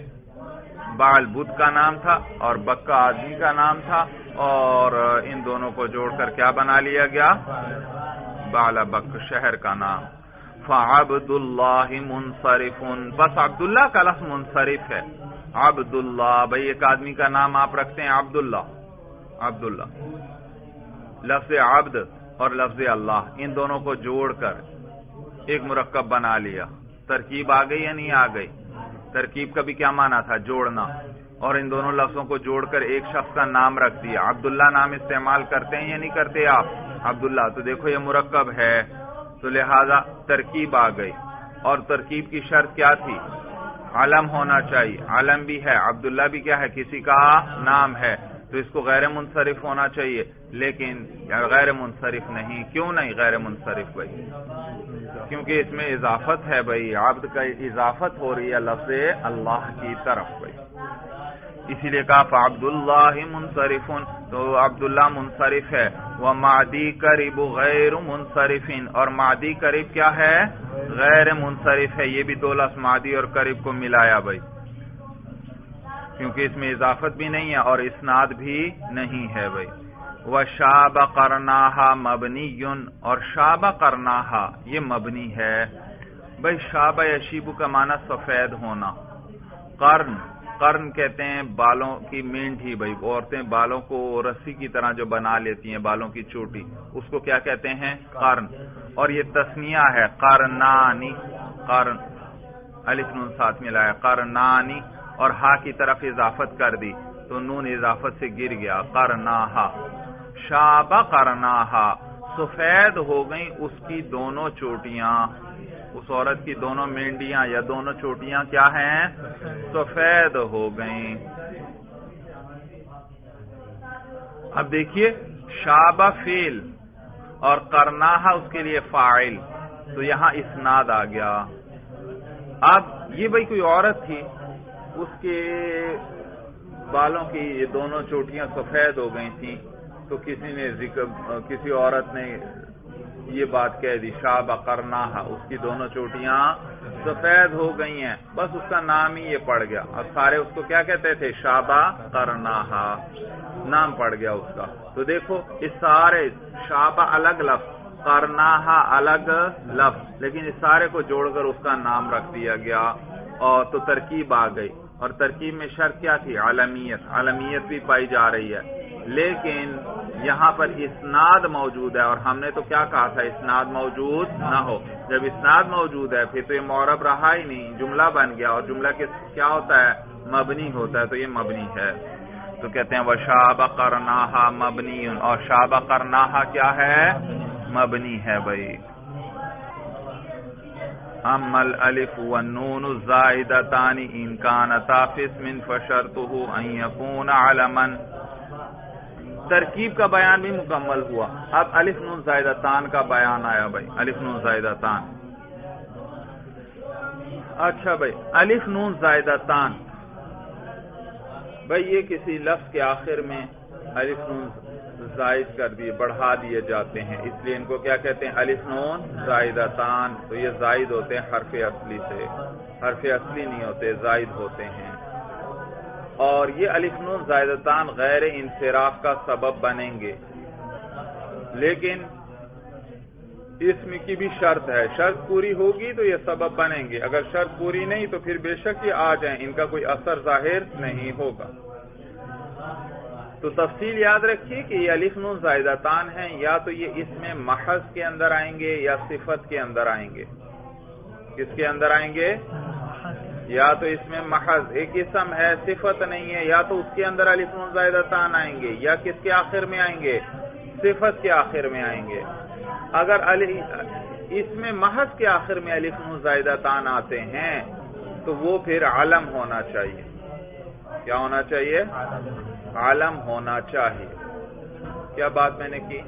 بعل بت کا نام تھا اور بکا آدمی کا نام تھا، اور ان دونوں کو جوڑ کر کیا بنا لیا گیا؟ بعل بک، شہر کا نام۔ فعبد اللہ منصرف، بس عبداللہ کا لفظ منصرف ہے۔ عبداللہ، بھئی ایک آدمی کا نام آپ رکھتے ہیں عبداللہ، عبداللہ، لفظ عبد اور لفظ اللہ ان دونوں کو جوڑ کر ایک مرکب بنا لیا۔ ترکیب آ گئی یا نہیں آ گئی؟ ترکیب کا بھی کیا معنی تھا؟ جوڑنا۔ اور ان دونوں لفظوں کو جوڑ کر ایک شخص کا نام رکھ دیا. عبداللہ نام استعمال کرتے ہیں یا نہیں کرتے آپ؟ عبداللہ. تو دیکھو یہ مرکب ہے تو لہذا ترکیب آ گئی. اور ترکیب کی شرط کیا تھی؟ علم ہونا چاہیے. علم بھی ہے. عبداللہ بھی کیا ہے؟ کسی کا نام ہے. تو اس کو غیر منصرف ہونا چاہیے، لیکن غیر منصرف نہیں. کیوں نہیں غیر منصرف بھائی؟ کیونکہ اس میں اضافت ہے بھائی. عبد کا اضافت ہو رہی ہے لفظ اللہ کی طرف بھائی. اسی لیے کہا فعبد اللہ منصرف، تو عبداللہ منصرف ہے. ومعدی قریب غیر منصرف، اور معدی قریب کیا ہے؟ غیر منصرف ہے. یہ بھی دو لفظ معدی اور قریب کو ملایا بھائی، کیونکہ اس میں اضافت بھی نہیں ہے اور اسناد بھی نہیں ہے بھائی. وشاب قرناہا مبنی، اور شاب قرناہا یہ مبنی ہے بھائی. شاب یشیب کا معنی سفید ہونا. قرن کہتے ہیں بالوں کی مینڈھی بھائی. عورتیں بالوں کو رسی کی طرح جو بنا لیتی ہیں، بالوں کی چوٹی، اس کو کیا کہتے ہیں؟ قرن. اور یہ تسنیہ ہے قرنانی. قرن الف نون ساتھ ملایا قرنانی، اور ہا کی طرف اضافت کر دی تو نون اضافت سے گر گیا قرناہا. شاب قرناہا، سفید ہو گئیں اس کی دونوں چوٹیاں. اس عورت کی دونوں مینڈیاں یا دونوں چوٹیاں کیا ہیں؟ سفید ہو گئیں. اب دیکھیے شاب فعل اور قرناہا اس کے لیے فاعل، تو یہاں اسناد آ گیا. اب یہ بھائی کوئی عورت تھی، اس کے بالوں کی یہ دونوں چوٹیاں سفید ہو گئی تھیں، تو کسی عورت نے یہ بات کہہ دی شاب قرناہا، اس کی دونوں چوٹیاں سفید ہو گئی ہیں. بس اس کا نام ہی یہ پڑ گیا. اب سارے اس کو کیا کہتے تھے؟ شاب قرناہا نام پڑ گیا اس کا. تو دیکھو اس سارے شاب الگ لفظ، قرناہا الگ لفظ، لیکن اس سارے کو جوڑ کر اس کا نام رکھ دیا گیا. اور تو ترکیب آ گئی. اور ترکیب میں شرط کیا تھی؟ علمیت. علمیت بھی پائی جا رہی ہے، لیکن یہاں پر اسناد موجود ہے. اور ہم نے تو کیا کہا تھا؟ اسناد موجود نہ ہو. جب اسناد موجود ہے پھر تو یہ معرب رہا ہی نہیں، جملہ بن گیا. اور جملہ کیا ہوتا ہے؟ مبنی ہوتا ہے. تو یہ مبنی ہے. تو کہتے ہیں وشاب قرناہا مبنی، اور شاب قرناہا کیا ہے؟ مبنی ہے بھائی. اما الالف والنون الزائدتان ان كانتا في اسم فشرطه ان يكون علما. ترکیب کا بیان بھی مکمل ہوا. اب الف نون زائدتان کا بیان آیا بھائی. الف نون زائدتان. اچھا بھائی، الف نون زائدتان بھائی یہ کسی لفظ کے آخر میں الف نون زائد کر دیے، بڑھا دیے جاتے ہیں، اس لیے ان کو کیا کہتے ہیں؟ الف نون زائدتان. تو یہ زائد ہوتے ہیں حرف اصلی سے. حرف اصلی نہیں ہوتے، زائد ہوتے ہیں. اور یہ الف نون زائدتان غیر انصراف کا سبب بنیں گے، لیکن اسم کی بھی شرط ہے. شرط پوری ہوگی تو یہ سبب بنیں گے. اگر شرط پوری نہیں تو پھر بے شک یہ آ جائیں، ان کا کوئی اثر ظاہر نہیں ہوگا. تو تفصیل یاد رکھیے کہ یہ الف نون زائدتان ہیں، یا تو یہ اسم محض کے اندر آئیں گے یا صفت کے اندر آئیں گے. کس کے اندر آئیں گے؟ یا تو اسم محض ایک اسم ہے، صفت نہیں ہے، یا تو اس کے اندر الف نون زائدتان آئیں گے، یا کس کے آخر میں آئیں گے؟ صفت کے آخر میں آئیں گے. اگر اسم محض کے آخر میں الف نون زائدتان آتے ہیں تو وہ پھر علم ہونا چاہیے. کیا ہونا چاہیے؟ علم ہونا چاہیے. کیا بات میں نے کی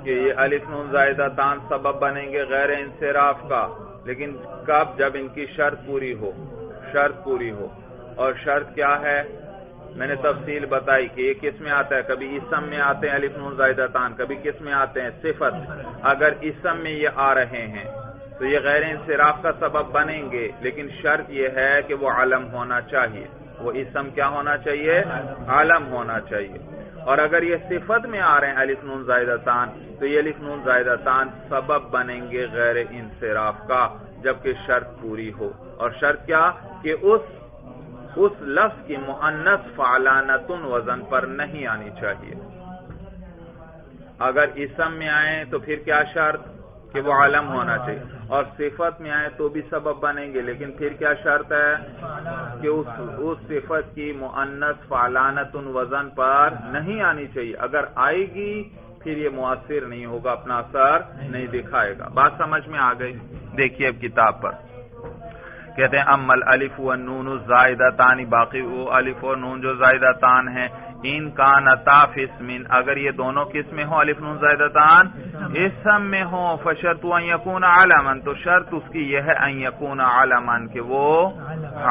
کہ یہ الف نون زائدتان سبب بنیں گے غیر انصراف کا، لیکن کب؟ جب ان کی شرط پوری ہو. شرط پوری ہو. اور شرط کیا ہے؟ میں نے تفصیل بتائی کہ یہ کس میں آتا ہے. کبھی اسم میں آتے ہیں الف نون زائدتان، کبھی کس میں آتے ہیں؟ صفت. اگر اسم میں یہ آ رہے ہیں تو یہ غیر انصراف کا سبب بنیں گے، لیکن شرط یہ ہے کہ وہ علم ہونا چاہیے. وہ اسم کیا ہونا چاہیے؟ علم ہونا چاہیے. اور اگر یہ صفت میں آ رہے ہیں الف نون زائدتان تو یہ الف نون زائدتان سبب بنیں گے غیر انصراف کا، جبکہ شرط پوری ہو. اور شرط کیا؟ کہ اس لفظ کی مؤنث فعلانتن وزن پر نہیں آنی چاہیے. اگر اسم میں آئیں تو پھر کیا شرط؟ کہ وہ علم ہونا چاہیے، اور صفت میں آئے تو بھی سبب بنیں گے، لیکن پھر کیا شرط ہے کہ اس صفت کی مؤنث فعلانۃ وزن پر نہیں آنی چاہیے، اگر آئے گی پھر یہ مؤثر نہیں ہوگا، اپنا اثر نہیں دکھائے گا۔ بات سمجھ میں آ گئی؟ دیکھیے اب کتاب پر کہتے ہیں اما الالف والنون الزائدتان، باقی وہ الف اور نون جو زائدتان ہیں، ان کانتا فی اسم، اگر یہ دونوں کس میں ہوں، الف نون زائدتان اسم میں ہوں، فشرط ان یکون علما، تو شرط اس کی یہ ہے ان یکون علما کہ وہ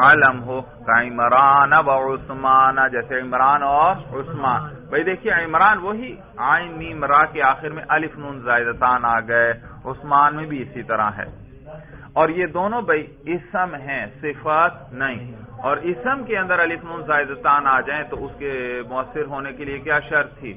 علم ہو، عمران و عثمان، جیسے عمران اور عثمان۔ بھئی دیکھیے عمران وہی عین میم را کے آخر میں الف نون زائدتان آ گئے، عثمان میں بھی اسی طرح ہے، اور یہ دونوں بھئی اسم ہیں، صفات نہیں، اور اسم کے اندر الف نون زائدتان آ جائیں تو اس کے مؤثر ہونے کے لیے کیا شرط تھی؟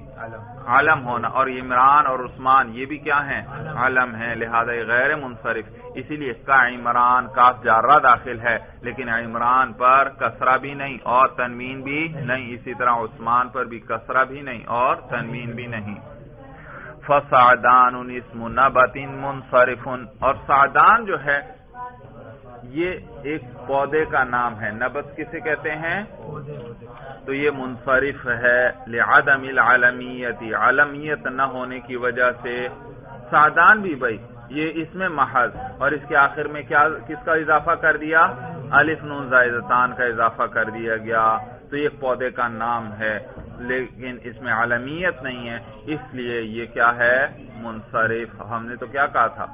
علم ہونا، اور عمران اور عثمان یہ بھی کیا ہیں؟ علم ہیں، لہذا یہ غیر منصرف، اسی لیے کا عمران کاف جارہ داخل ہے، لیکن عمران پر کسرہ بھی نہیں اور تنوین بھی نہیں، اسی طرح عثمان پر بھی کسرہ بھی نہیں اور تنوین بھی نہیں۔ فسعدان اسم نبت منصرف، اور سعدان جو ہے یہ ایک پودے کا نام ہے، نبت کسے کہتے ہیں؟ تو یہ منصرف ہے لعدم العلمیت، علمیت نہ ہونے کی وجہ سے۔ سعدان بھی بھائی یہ اس میں محض، اور اس کے آخر میں کیا کس کا اضافہ کر دیا؟ الف نون زائدتان کا اضافہ کر دیا گیا، تو یہ پودے کا نام ہے لیکن اس میں علمیت نہیں ہے، اس لیے یہ کیا ہے؟ منصرف۔ ہم نے تو کیا کہا تھا؟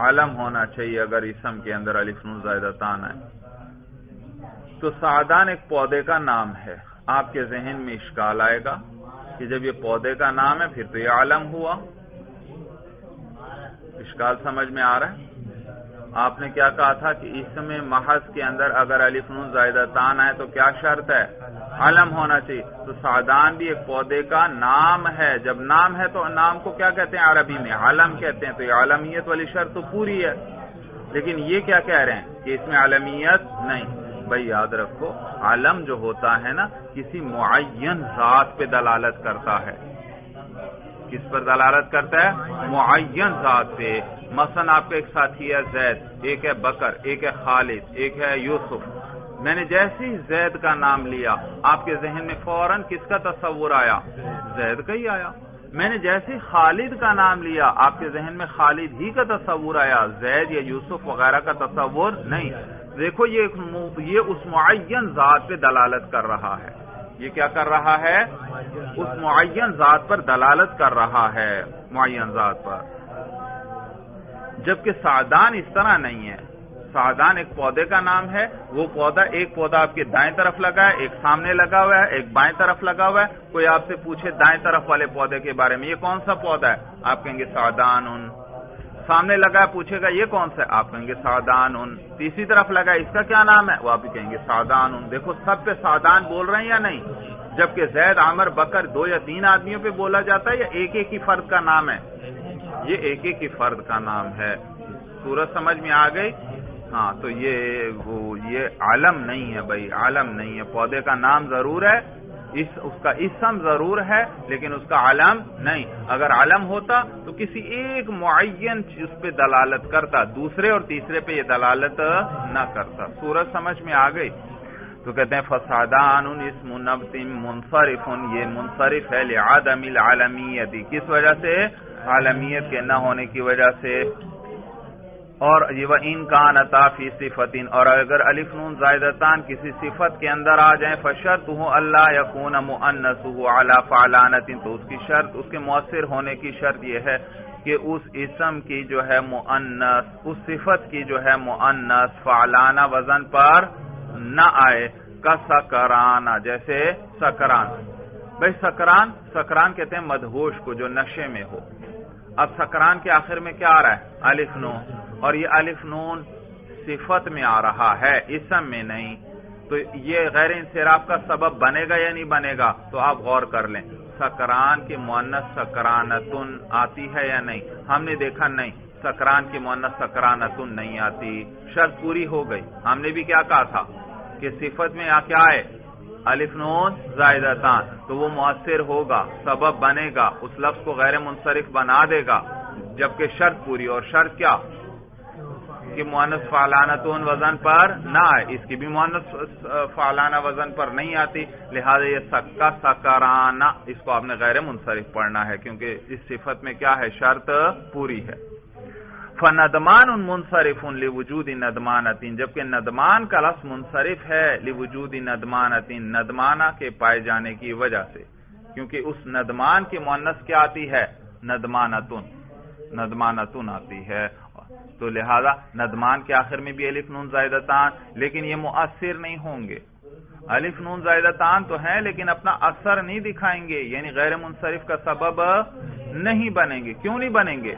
علم ہونا چاہیے اگر اسم کے اندر الف نون زائدتان ہے۔ تو سعدان ایک پودے کا نام ہے، آپ کے ذہن میں اشکال آئے گا کہ جب یہ پودے کا نام ہے پھر تو یہ علم ہوا، اشکال سمجھ میں آ رہا ہے؟ آپ نے کیا کہا تھا کہ اسم محض کے اندر اگر الف نون زائدتان آئے تو کیا شرط ہے؟ علم ہونا چاہیے، تو سعدان بھی ایک پودے کا نام ہے، جب نام ہے تو نام کو کیا کہتے ہیں عربی میں؟ علم کہتے ہیں، تو یہ علمیت والی شرط تو پوری ہے، لیکن یہ کیا کہہ رہے ہیں کہ اس میں علمیت نہیں۔ بھائی یاد رکھو علم جو ہوتا ہے نا کسی معین ذات پہ دلالت کرتا ہے، کس پر دلالت کرتا ہے؟ معین ذات پہ۔ مثلا آپ کا ایک ساتھی ہے زید، ایک ہے بکر، ایک ہے خالد، ایک ہے یوسف، میں نے جیسے ہی زید کا نام لیا آپ کے ذہن میں فوراً کس کا تصور آیا؟ زید کا ہی آیا۔ میں نے جیسے خالد کا نام لیا آپ کے ذہن میں خالد ہی کا تصور آیا، زید یا یوسف وغیرہ کا تصور نہیں۔ دیکھو یہ اس معین ذات پہ دلالت کر رہا ہے، یہ کیا کر رہا ہے؟ اس معین ذات پر دلالت کر رہا ہے، معین ذات پر، جبکہ سعدان اس طرح نہیں ہے۔ سعدان ایک پودے کا نام ہے، وہ پودا ایک پودا آپ کے دائیں طرف لگا ہے، ایک سامنے لگا ہوا ہے، ایک بائیں طرف لگا ہوا ہے۔ کوئی آپ سے پوچھے دائیں طرف والے پودے کے بارے میں، یہ کون سا پودا ہے؟ آپ کہیں گے سعدان۔ سامنے لگا ہے، پوچھے گا یہ کون سا ہے؟ آپ کہیں گے سعدان۔ تیسری طرف لگا ہے، اس کا کیا نام ہے؟ وہ آپ بھی کہیں گے سعدان۔ دیکھو سب پہ سعدان بول رہے ہیں یا نہیں؟ جبکہ زید، عمر، بکر 2 یا 3 آدمیوں پہ بولا جاتا ہے یا ایک ایک ہی فرد کا نام ہے؟ یہ ایک ایک ہی فرد کا نام ہے۔ صورت سمجھ میں آ گئی؟ ہاں، تو یہ علم نہیں ہے بھائی، علم نہیں ہے، پودے کا نام ضرور ہے، اس کا اسم ضرور ہے لیکن اس کا علم نہیں۔ اگر علم ہوتا تو کسی ایک معین چیز پہ دلالت کرتا، دوسرے اور تیسرے پہ یہ دلالت نہ کرتا۔ صورت سمجھ میں آ گئی؟ تو کہتے ہیں فسعدان اسم نبت منصرف، یہ منصرف ہے لعدم العلمیت، کس وجہ سے؟ عالمیت کے نہ ہونے کی وجہ سے۔ اور یہ وَإِن كَانَتَا فِي صِفَةٍ، اور اگر الف نون زائدتان کسی صفت کے اندر آ جائیں، فشرطه الا يكون مؤنثه على فعلانة، تو اس کی شرط، اس کے مؤثر ہونے کی شرط یہ ہے کہ اس اسم کی جو ہے مؤنث، اس صفت کی جو ہے مؤنث فعلانہ وزن پر نہ آئے، کا سکرانہ، جیسے سکران۔ بھائی سکران کہتے ہیں مدہوش کو جو نشے میں ہو۔ اب سکران کے آخر میں کیا آ رہا ہے؟ الف نون، اور یہ الف نون صفت میں آ رہا ہے، اسم میں نہیں، تو یہ غیر انصراف کا سبب بنے گا یا نہیں بنے گا؟ تو آپ غور کر لیں، سکران کی مؤنث سکرانتن آتی ہے یا نہیں؟ ہم نے دیکھا نہیں، سکران کی مؤنث سکرانتن نہیں آتی، شرط پوری ہو گئی۔ ہم نے بھی کیا کہا تھا کہ صفت میں کیا ہے؟ الف نون زائدتان، تو وہ مؤثر ہوگا، سبب بنے گا، اس لفظ کو غیر منصرف بنا دے گا، جبکہ شرط پوری، اور شرط کیا کہ مؤنث فعلانتون وزن پر نہ آئے، اس کی بھی مؤنث فعلانہ وزن پر نہیں آتی، لہذا یہ سکا سکرانہ، اس کو آپ نے غیر منصرف پڑھنا ہے کیونکہ اس صفت میں کیا ہے، شرط پوری ہے۔ فندمان منصرف لوجود ندمانۃ، جبکہ ندمان کا لفظ منصرف ہے لوجود ندمانۃ، ندمانہ کے پائے جانے کی وجہ سے، کیونکہ اس ندمان کی مؤنث کیا آتی ہے، ندمانتن، ندمانتن آتی ہے، تو لہذا ندمان کے آخر میں بھی الف نون زائدتان، لیکن یہ مؤثر نہیں ہوں گے، الف نون زائدتان تو ہیں لیکن اپنا اثر نہیں دکھائیں گے، یعنی غیر منصرف کا سبب نہیں بنیں گے۔ کیوں نہیں بنیں گے؟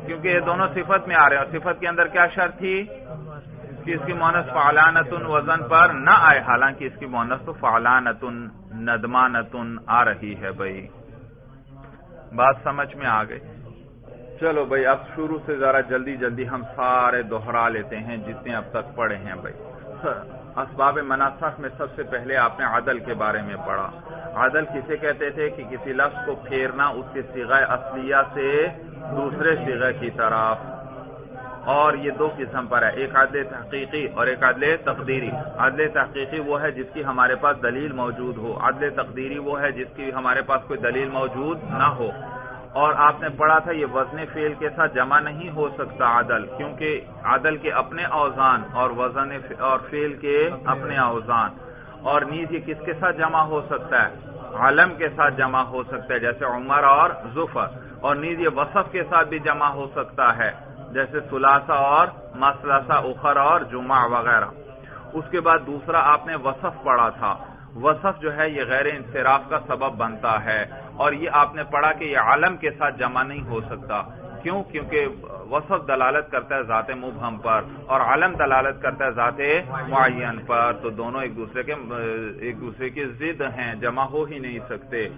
کیونکہ یہ دونوں صفت میں آ رہے ہیں، اور صفت کے اندر کیا شرط تھی کہ اس کی مؤنث فعلانتن وزن پر نہ آئے، حالانکہ اس کی مؤنث تو فعلانتن ندمانتن آ رہی ہے۔ بھائی بات سمجھ میں آ گئی؟ چلو بھائی اب شروع سے ذرا جلدی جلدی ہم سارے دوہرا لیتے ہیں جتنے اب تک پڑھے ہیں۔ بھائی اسباب مناسخ میں سب سے پہلے آپ نے عدل کے بارے میں پڑھا۔ عدل کسے کہتے تھے کہ کسی لفظ کو پھیرنا اس کے صیغہ اصلیہ سے دوسرے صیغہ کی طرف، اور یہ دو قسم پر ہے، ایک عدل تحقیقی اور ایک عدل تقدیری۔ عدل تحقیقی وہ ہے جس کی ہمارے پاس دلیل موجود ہو، عدل تقدیری وہ ہے جس کی ہمارے پاس کوئی دلیل موجود نہ ہو۔ اور آپ نے پڑھا تھا یہ وزن فعل کے ساتھ جمع نہیں ہو سکتا عدل، کیونکہ عدل کے اپنے اوزان اور وزن اور فعل کے اپنے اوزان، اور نیز یہ کس کے ساتھ جمع ہو سکتا ہے، علم کے ساتھ جمع ہو سکتا ہے جیسے عمر اور ظفر، اور نیز یہ وصف کے ساتھ بھی جمع ہو سکتا ہے جیسے ثلاثہ اور مثلثہ، اخر اور جمع وغیرہ۔ اس کے بعد دوسرا آپ نے وصف پڑھا تھا، وصف جو ہے یہ غیر انصراف کا سبب بنتا ہے، اور یہ آپ نے پڑھا کہ یہ علم کے ساتھ جمع نہیں ہو سکتا۔ کیوں؟ کیونکہ وصف دلالت کرتا ہے ذات مبہم پر اور علم دلالت کرتا ہے ذات معین پر، تو دونوں ایک دوسرے کے ضد ہیں، جمع ہو ہی نہیں سکتے۔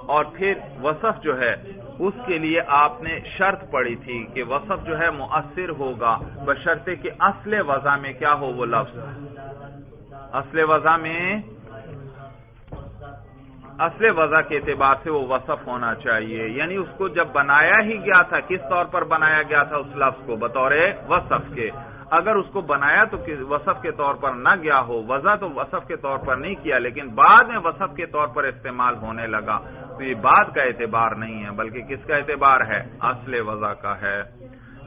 اور پھر وصف جو ہے اس کے لیے آپ نے شرط پڑھی تھی کہ وصف جو ہے مؤثر ہوگا بشرطے کہ اصل وضع میں کیا ہو وہ لفظ، اصل وضع کے اعتبار سے وہ وصف ہونا چاہیے، یعنی اس کو جب بنایا ہی گیا تھا کس طور پر بنایا گیا تھا اس لفظ کو، بطور وصف کے۔ اگر اس کو بنایا تو وصف کے طور پر نہ گیا ہو، وضع تو وصف کے طور پر نہیں کیا لیکن بعد میں وصف کے طور پر استعمال ہونے لگا، تو یہ بعد کا اعتبار نہیں ہے بلکہ کس کا اعتبار ہے، اصل وضع کا ہے۔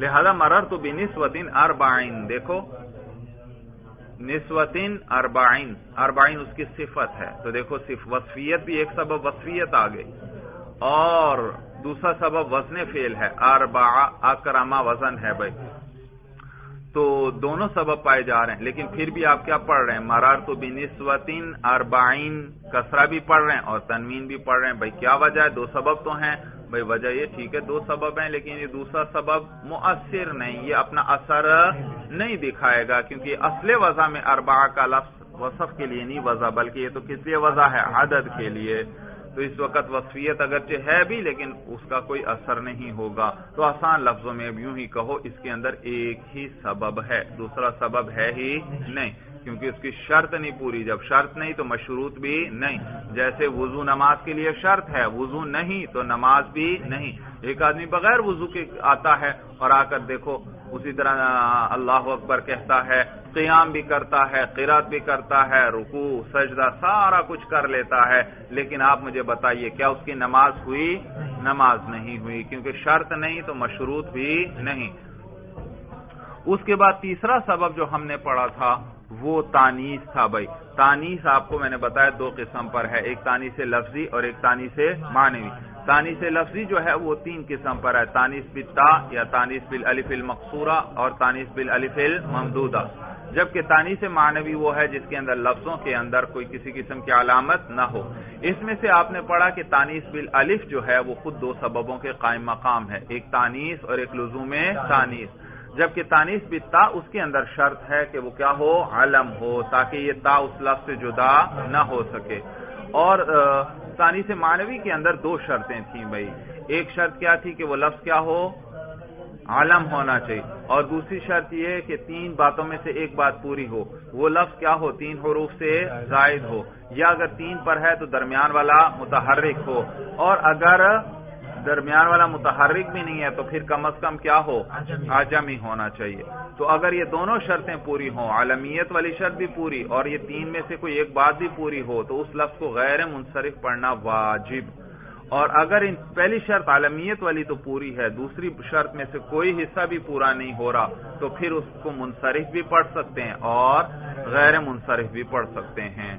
لہذا مررت بنسوۃ اربعین، دیکھو نسوتن اربعین، اربعین اس کی صفت ہے، تو دیکھو وصفیت بھی ایک سبب وصفیت آ گئی، اور دوسرا سبب وزن فعل ہے، اربع اکرما وزن ہے بھائی، تو دونوں سبب پائے جا رہے ہیں، لیکن پھر بھی آپ کیا پڑھ رہے ہیں، مررت بنسوۃ اربعین، کسرہ بھی پڑھ رہے ہیں اور تنوین بھی پڑھ رہے ہیں۔ بھائی کیا وجہ ہے؟ دو سبب تو ہیں بھائی، وجہ یہ ٹھیک ہے دو سبب ہیں لیکن یہ دوسرا سبب مؤثر نہیں، یہ اپنا اثر نہیں دکھائے گا، کیونکہ اصل وضع میں اربعہ کا لفظ وصف کے لیے نہیں وضع، بلکہ یہ تو کس لیے وضع ہے، عدد کے لیے، تو اس وقت وصفیت اگرچہ ہے بھی لیکن اس کا کوئی اثر نہیں ہوگا۔ تو آسان لفظوں میں یوں ہی کہو اس کے اندر ایک ہی سبب ہے، دوسرا سبب ہے ہی نہیں، کیونکہ اس کی شرط نہیں پوری، جب شرط نہیں تو مشروط بھی نہیں، جیسے وضو نماز کے لیے شرط ہے، وضو نہیں تو نماز بھی نہیں۔ ایک آدمی بغیر وضو کے آتا ہے اور آ کر دیکھو اسی طرح اللہ اکبر کہتا ہے، قیام بھی کرتا ہے، قرات بھی کرتا ہے، رکوع سجدہ سارا کچھ کر لیتا ہے، لیکن آپ مجھے بتائیے کیا اس کی نماز ہوئی؟ نماز نہیں ہوئی، کیونکہ شرط نہیں تو مشروط بھی نہیں۔ اس کے بعد تیسرا سبب جو ہم نے پڑھا تھا وہ تانیث تھا بھائی۔ تانیث آپ کو میں نے بتایا دو قسم پر ہے، ایک تانیث لفظی اور ایک تانیث معنوی۔ تانیث لفظی جو ہے وہ تین قسم پر ہے، تانیث بالتا یا تانیث بالالف المقصورہ اور تانیث بالالف الممدودہ، جبکہ تانیث معنوی وہ ہے جس کے اندر لفظوں کے اندر کوئی کسی قسم کی علامت نہ ہو۔ اس میں سے آپ نے پڑھا کہ تانیث بالالف جو ہے وہ خود دو سببوں کے قائم مقام ہے، ایک تانیث اور ایک لزوم تانیث، جبکہ تانیث بالتا اس کے اندر شرط ہے کہ وہ کیا ہو، علم ہو، تاکہ یہ تا اس لفظ سے جدا نہ ہو سکے۔ اور تانیث معنوی کے اندر دو شرطیں تھیں بھائی، ایک شرط کیا تھی کہ وہ لفظ کیا ہو، علم ہونا چاہیے، اور دوسری شرط یہ ہے کہ تین باتوں میں سے ایک بات پوری ہو، وہ لفظ کیا ہو، تین حروف سے زائد ہو، یا اگر تین پر ہے تو درمیان والا متحرک ہو، اور اگر درمیان والا متحرک بھی نہیں ہے تو پھر کم از کم کیا ہو؟ عجمی ہونا چاہیے. تو اگر یہ دونوں شرطیں پوری ہوں، عالمیت والی شرط بھی پوری اور یہ تین میں سے کوئی ایک بات بھی پوری ہو، تو اس لفظ کو غیر منصرف پڑھنا واجب. اور اگر پہلی شرط عالمیت والی تو پوری ہے، دوسری شرط میں سے کوئی حصہ بھی پورا نہیں ہو رہا، تو پھر اس کو منصرف بھی پڑھ سکتے ہیں اور غیر منصرف بھی پڑھ سکتے ہیں.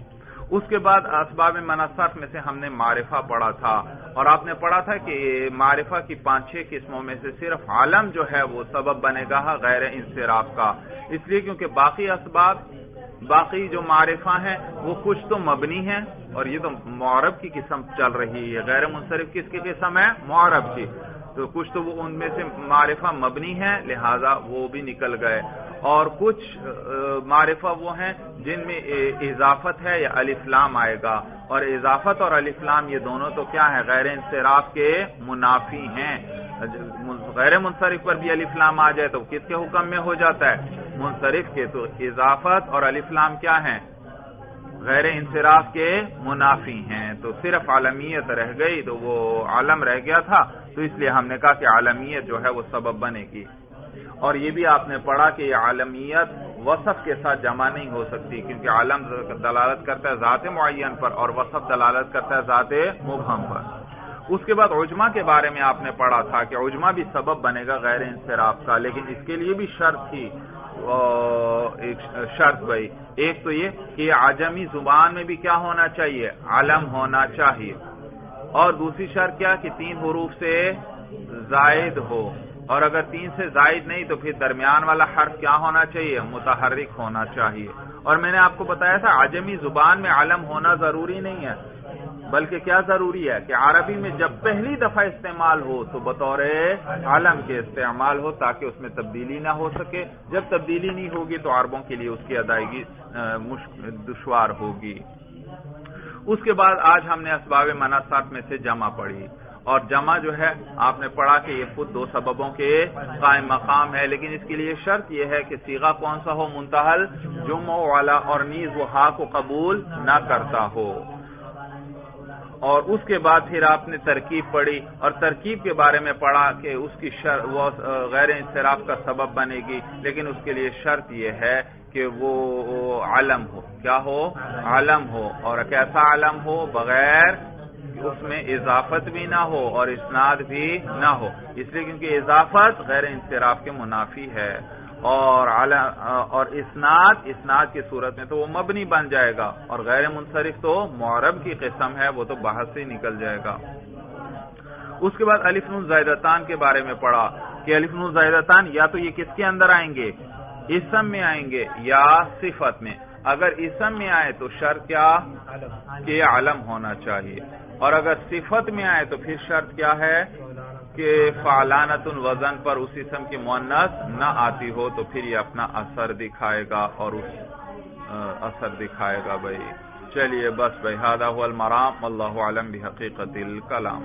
اس کے بعد اسباب منع صرف میں سے ہم نے معرفہ پڑھا تھا، اور آپ نے پڑھا تھا کہ معرفہ کی 5-6 قسموں میں سے صرف علم جو ہے وہ سبب بنے گا غیر انصراف کا، اس لیے کیونکہ باقی جو معرفہ ہیں وہ کچھ تو مبنی ہیں، اور یہ تو معرب کی قسم چل رہی ہے. غیر منصرف کس کی قسم ہے؟ معرب کی. تو کچھ تو وہ ان میں سے معرفہ مبنی ہے، لہذا وہ بھی نکل گئے، اور کچھ معرفہ وہ ہیں جن میں اضافت ہے یا الف لام آئے گا، اور اضافت اور الف لام یہ دونوں تو کیا ہے؟ غیر انصراف کے منافی ہیں. غیر منصرف پر بھی الف لام آ جائے تو کس کے حکم میں ہو جاتا ہے؟ منصرف کے. تو اضافت اور الف لام کیا ہیں؟ غیر انصراف کے منافی ہیں. تو صرف عالمیت رہ گئی، تو وہ عالم رہ گیا تھا، تو اس لیے ہم نے کہا کہ عالمیت جو ہے وہ سبب بنے گی. اور یہ بھی آپ نے پڑھا کہ یہ عالمیت وصف کے ساتھ جمع نہیں ہو سکتی، کیونکہ عالم دلالت کرتا ہے ذات معین پر اور وصف دلالت کرتا ہے ذات مبہم پر. اس کے بعد عجمہ کے بارے میں آپ نے پڑھا تھا کہ عجمہ بھی سبب بنے گا غیر انصراف کا، لیکن اس کے لیے بھی شرط تھی. ایک شرط بھائی، ایک تو یہ کہ عجمی زبان میں بھی کیا ہونا چاہیے؟ علم ہونا چاہیے. اور دوسری شرط کیا کہ 3 حروف سے زائد ہو، اور اگر 3 سے زائد نہیں تو پھر درمیان والا حرف کیا ہونا چاہیے؟ متحرک ہونا چاہیے. اور میں نے آپ کو بتایا تھا عجمی زبان میں علم ہونا ضروری نہیں ہے، بلکہ کیا ضروری ہے کہ عربی میں جب پہلی دفعہ استعمال ہو تو بطور علم کے استعمال ہو، تاکہ اس میں تبدیلی نہ ہو سکے. جب تبدیلی نہیں ہوگی تو عربوں کے لیے اس کی ادائیگی دشوار ہوگی. اس کے بعد آج ہم نے اسباب منع صرف میں سے جمع پڑھی، اور جمع جو ہے آپ نے پڑھا کہ یہ خود 2 سببوں کے قائم مقام ہے، لیکن اس کے لیے شرط یہ ہے کہ صیغہ کون سا ہو؟ منتہل جمع والا، اور نیز وہ ہا کو قبول نہ کرتا ہو. اور اس کے بعد پھر آپ نے ترکیب پڑھی، اور ترکیب کے بارے میں پڑھا کہ اس کی وہ غیر انصراف کا سبب بنے گی، لیکن اس کے لیے شرط یہ ہے کہ وہ علم ہو. کیا ہو؟ علم ہو. اور کیسا علم ہو؟ بغیر اس میں اضافت بھی نہ ہو اور اسناد بھی نہ ہو، اس لیے کیونکہ اضافت غیر انصراف کے منافی ہے، اور اسناد کی صورت میں تو وہ مبنی بن جائے گا، اور غیر منصرف تو معرب کی قسم ہے، وہ تو باہر سے نکل جائے گا. اس کے بعد الف نون زائدتان کے بارے میں پڑھا کہ الف نون زائدتان یا تو یہ کس کے اندر آئیں گے؟ اسم میں آئیں گے یا صفت میں. اگر اسم میں آئے تو شرط کیا کہ علم ہونا چاہیے، اور اگر صفت میں آئے تو پھر شرط کیا ہے کہ فعلانۃ وزن پر اس اسم کی مؤنث نہ آتی ہو، تو پھر یہ اپنا اثر دکھائے گا، اور اس اثر دکھائے گا. بھائی چلیے بس بھائی، ھذا ھو المرام، واللہ اعلم بحقیقت الکلام.